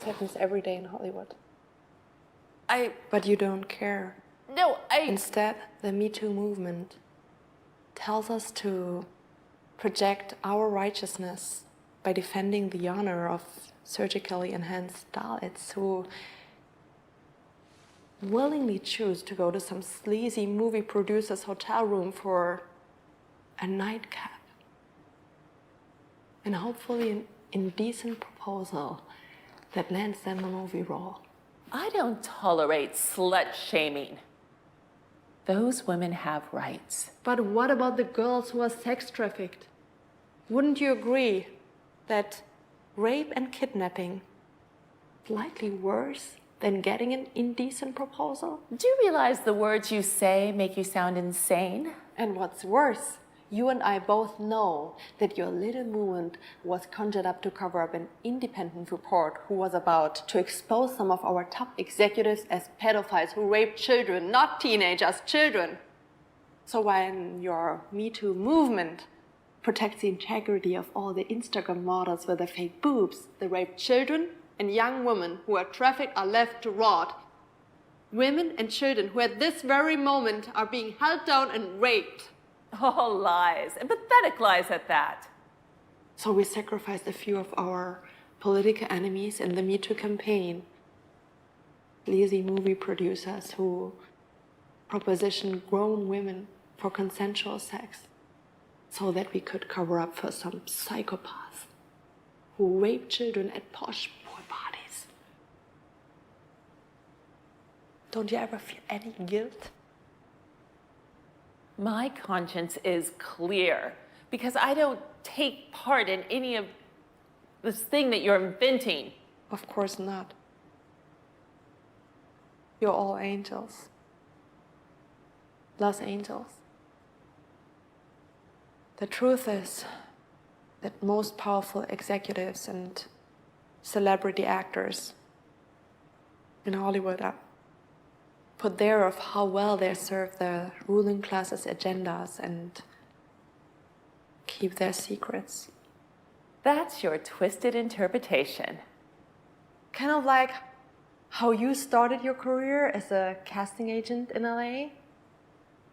It happens every day in Hollywood. But you don't care. Instead, the Me Too movement tells us to project our righteousness by defending the honor of surgically enhanced Dalits who willingly choose to go to some sleazy movie producer's hotel room for a nightcap and hopefully an indecent proposal that lands them a movie role. I don't tolerate slut shaming. Those women have rights. But what about the girls who are sex trafficked? Wouldn't you agree that rape and kidnapping is slightly worse than getting an indecent proposal? Do you realize the words you say make you sound insane? And what's worse, you and I both know that your little movement was conjured up to cover up an independent report who was about to expose some of our top executives as pedophiles who rape children, not teenagers, children. So when your Me Too movement protects the integrity of all the Instagram models with the fake boobs, the raped children and young women who are trafficked are left to rot. Women and children who at this very moment are being held down and raped. All lies, and pathetic lies at that. So we sacrificed a few of our political enemies in the Me Too campaign. Sleazy movie producers who propositioned grown women for consensual sex so that we could cover up for some psychopaths who rape children at posh poor parties. Don't you ever feel any guilt? My conscience is clear because I don't take part in any of this thing that you're inventing. Of course not. You're all angels. Los Angels. The truth is that most powerful executives and celebrity actors in Hollywood are put there of how well they serve the ruling class's agendas and keep their secrets. That's your twisted interpretation. Kind of like how you started your career as a casting agent in LA,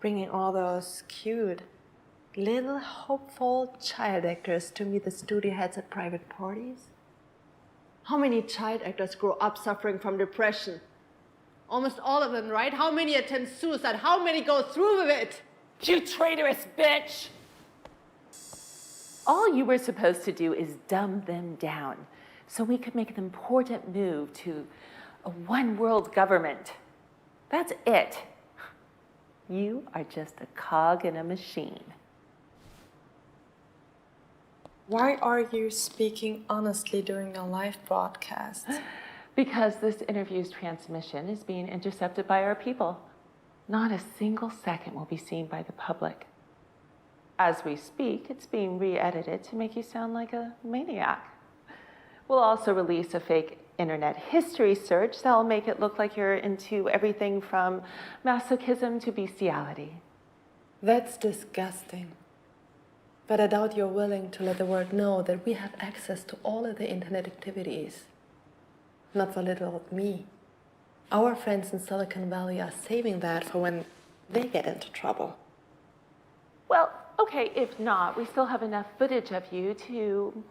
bringing all those cute, little hopeful child actors to meet the studio heads at private parties. How many child actors grow up suffering from depression? Almost all of them, right? How many attempt suicide? How many go through with it? You traitorous bitch! All you were supposed to do is dumb them down so we could make an important move to a one-world government. That's it. You are just a cog in a machine. Why are you speaking honestly during a live broadcast? Because this interview's transmission is being intercepted by our people. Not a single second will be seen by the public. As we speak, it's being re-edited to make you sound like a maniac. We'll also release a fake internet history search that'll make it look like you're into everything from masochism to bestiality. That's disgusting. But I doubt you're willing to let the world know that we have access to all of the internet activities. Not for little old me. Our friends in Silicon Valley are saving that for when they get into trouble. Well, okay, if not, we still have enough footage of you to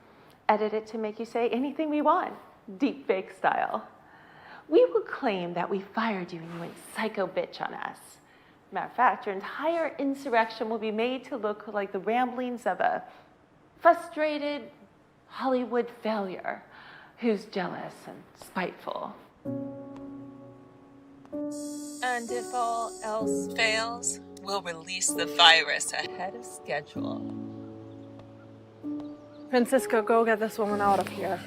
edit it to make you say anything we want, deepfake style. We will claim that we fired you and you went psycho bitch on us. Matter of fact, your entire insurrection will be made to look like the ramblings of a frustrated Hollywood failure who's jealous and spiteful. And if all else fails, we'll release the virus ahead of schedule. Francisco, go get this woman out of here.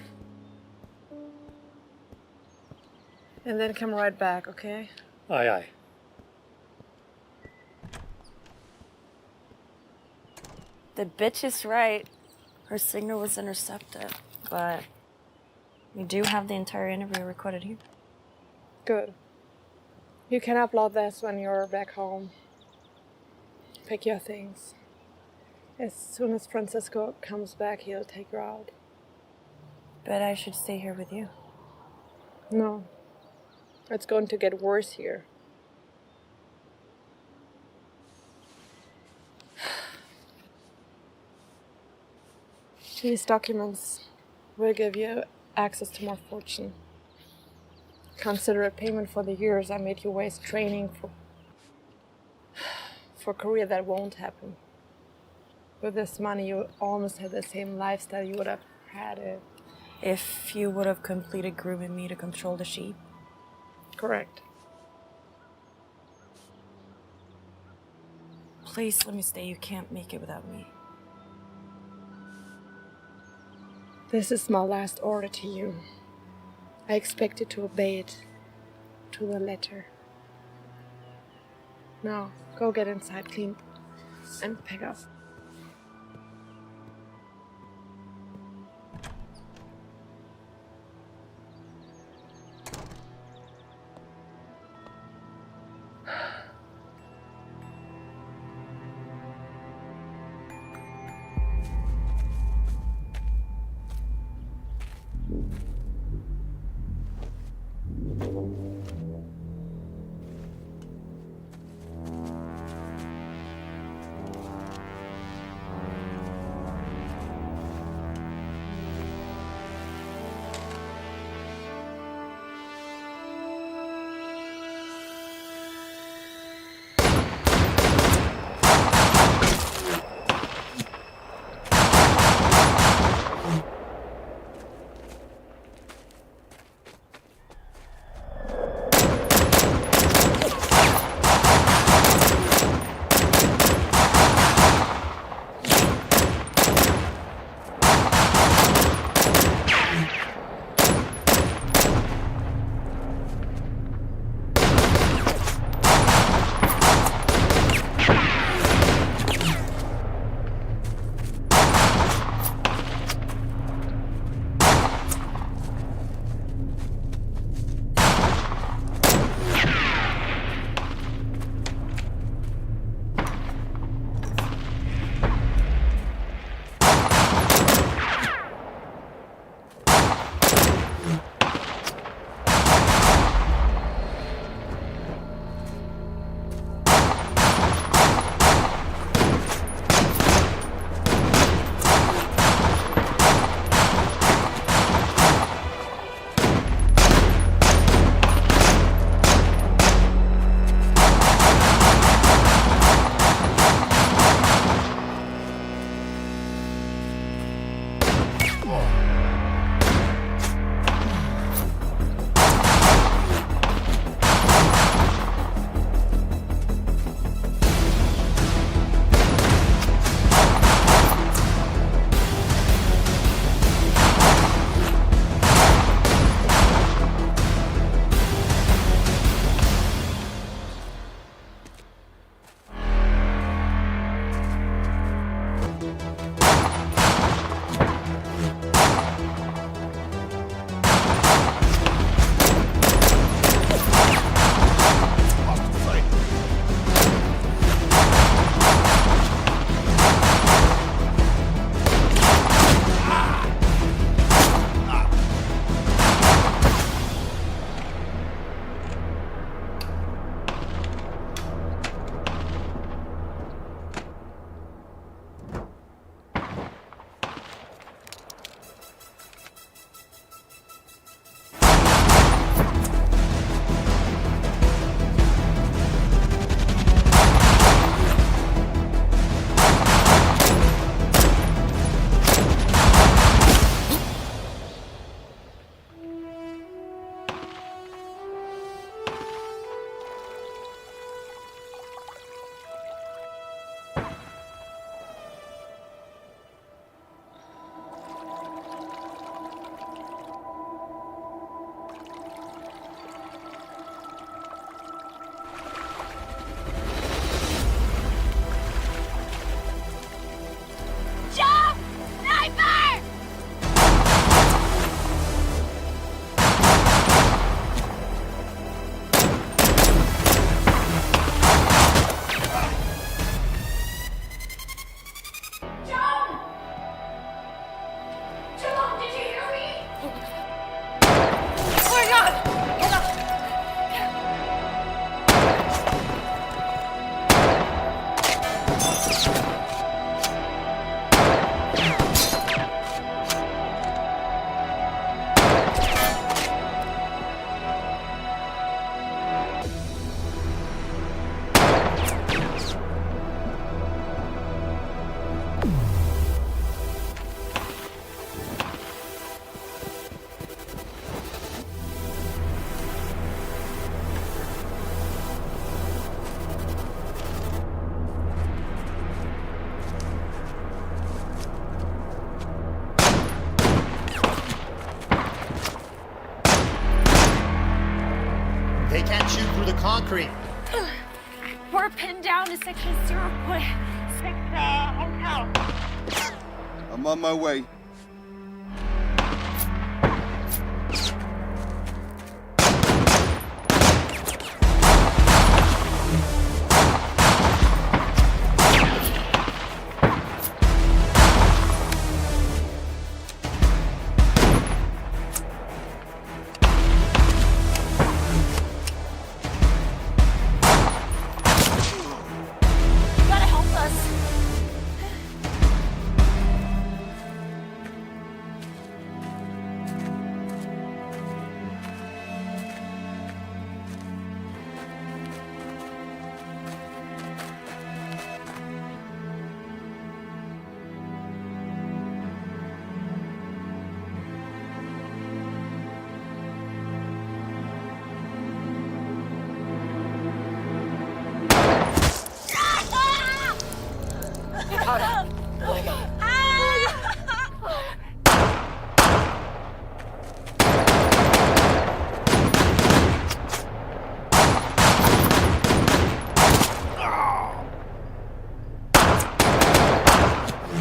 And then come right back, okay? Aye, aye. The bitch is right. Her signal was intercepted, but we do have the entire interview recorded here. Good. You can upload this when you're back home. Pick your things. As soon as Francisco comes back, he'll take you out. But I should stay here with you. No. It's going to get worse here. These documents will give you access to more fortune. Consider a payment for the years I made you waste training for a career that won't happen. With this money, you almost have the same lifestyle you would have had if you would have completed grooming me to control the sheep. Correct. Please let me stay. You can't make it without me. This is my last order to you. I expect you to obey it to the letter. Now, go get inside, clean, and pack up. Creek. We're pinned down to section 06 hotel. I'm on my way. You gotta help us.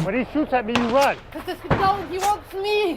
When he shoots at me, you run. No, he wants me.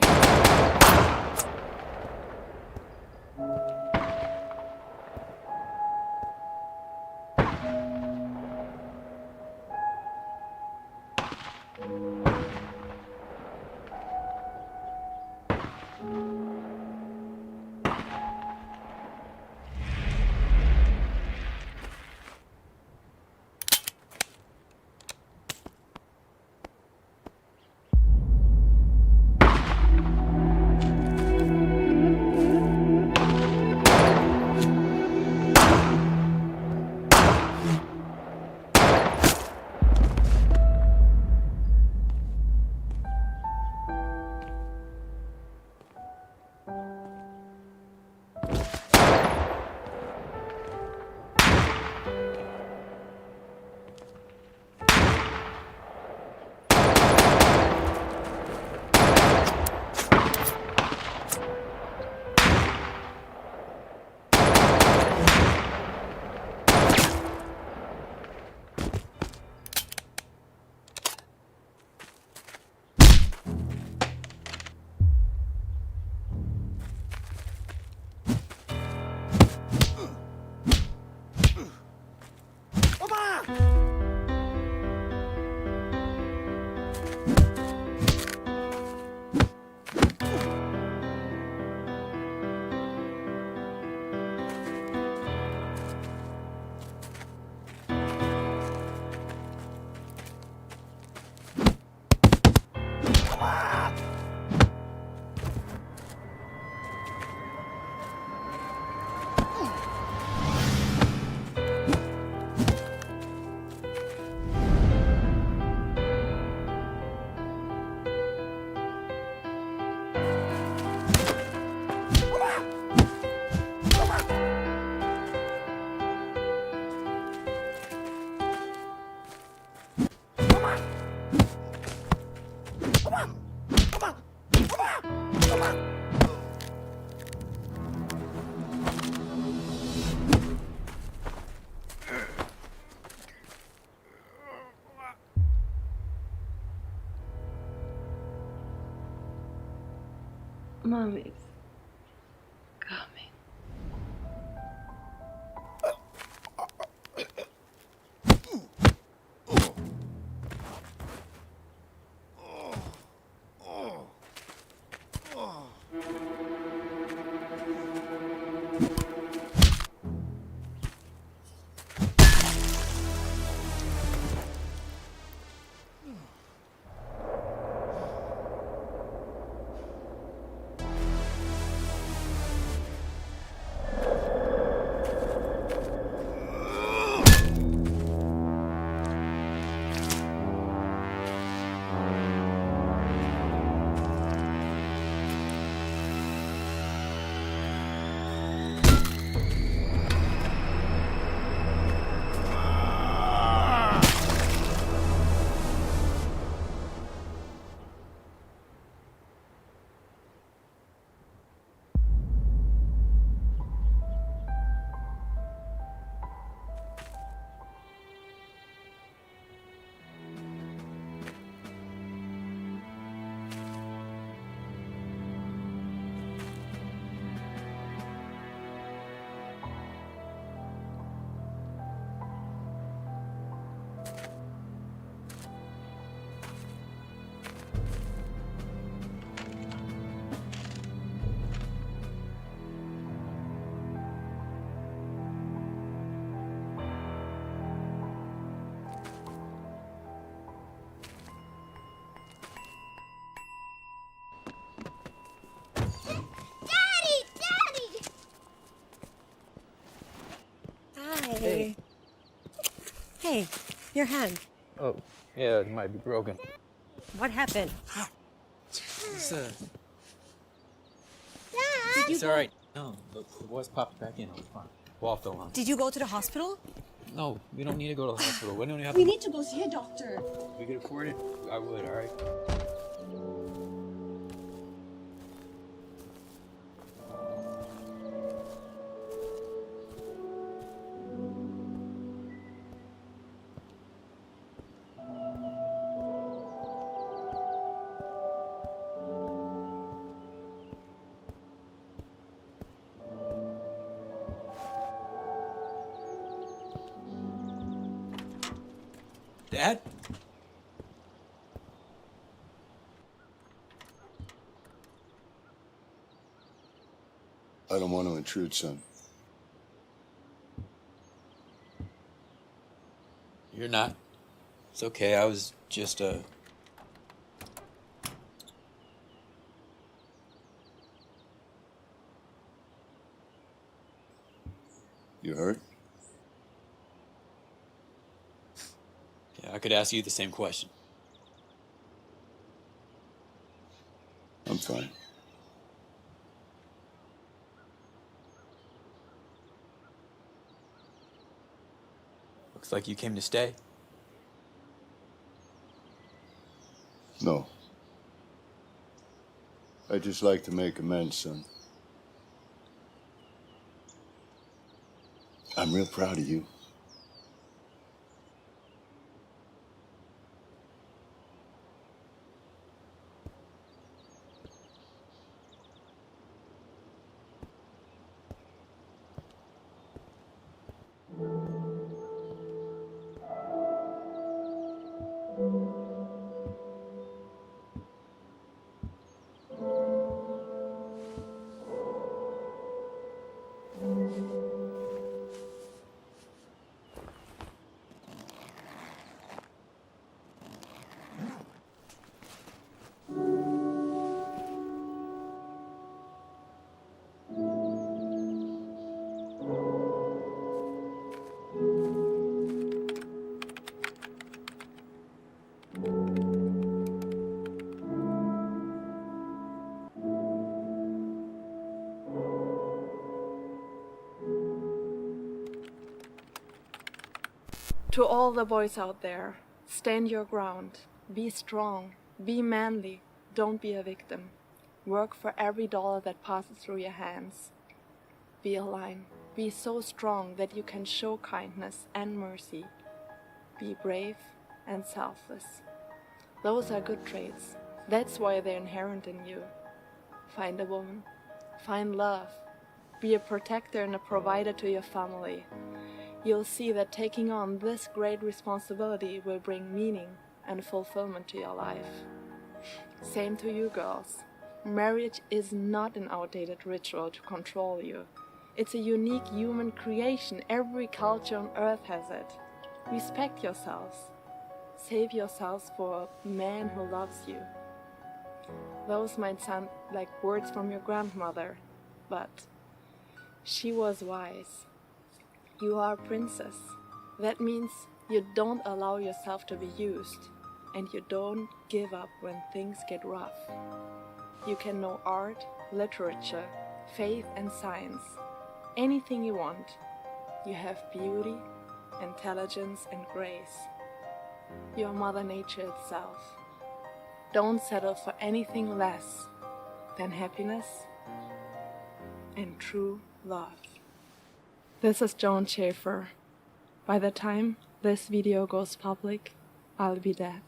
Mommy's coming. Hey, your hand. Oh, yeah, it might be broken. What happened? It's, Did you it's all right. No, the boys popped back in. It was fine. Go off the line. Did you go to the hospital? No, we don't need to go to the hospital. We don't have We need to go see a doctor. If we could afford it, I would, all right? Dad? I don't want to intrude, son. You're not. It's okay, I was just, You hurt? Yeah, I could ask you the same question. I'm fine. Looks like you came to stay. No. I'd just like to make amends, son. I'm real proud of you. To all the boys out there, stand your ground. Be strong. Be manly. Don't be a victim. Work for every dollar that passes through your hands. Be a lion. Be so strong that you can show kindness and mercy. Be brave and selfless. Those are good traits. That's why they're inherent in you. Find a woman. Find love. Be a protector and a provider to your family. You'll see that taking on this great responsibility will bring meaning and fulfillment to your life. Same to you girls. Marriage is not an outdated ritual to control you. It's a unique human creation. Every culture on earth has it. Respect yourselves. Save yourselves for a man who loves you. Those might sound like words from your grandmother, but she was wise. You are a princess. That means you don't allow yourself to be used, and you don't give up when things get rough. You can know art, literature, faith and science, anything you want. You have beauty, intelligence and grace. You are Mother Nature itself. Don't settle for anything less than happiness and true love. This is Joan Schaefer. By the time this video goes public, I'll be dead.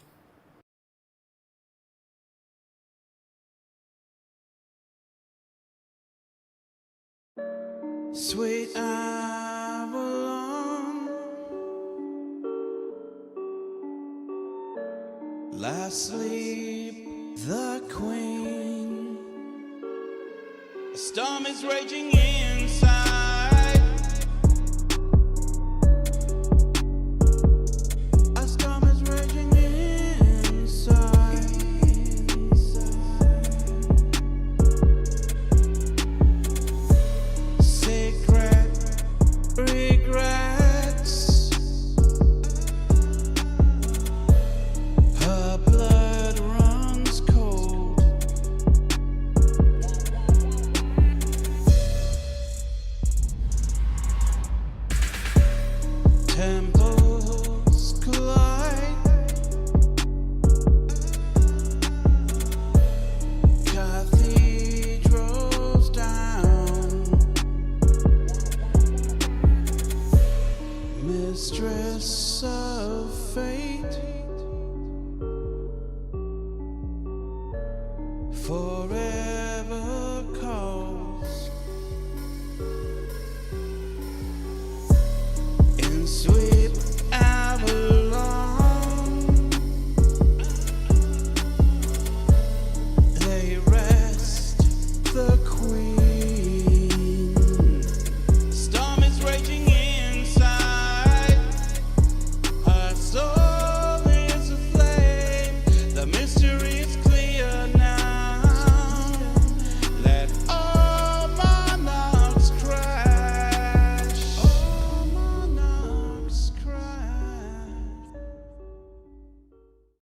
Sweet Avalon, lie sleep the queen. A storm is raging inside. A storm is raging inside. Secret regrets forever.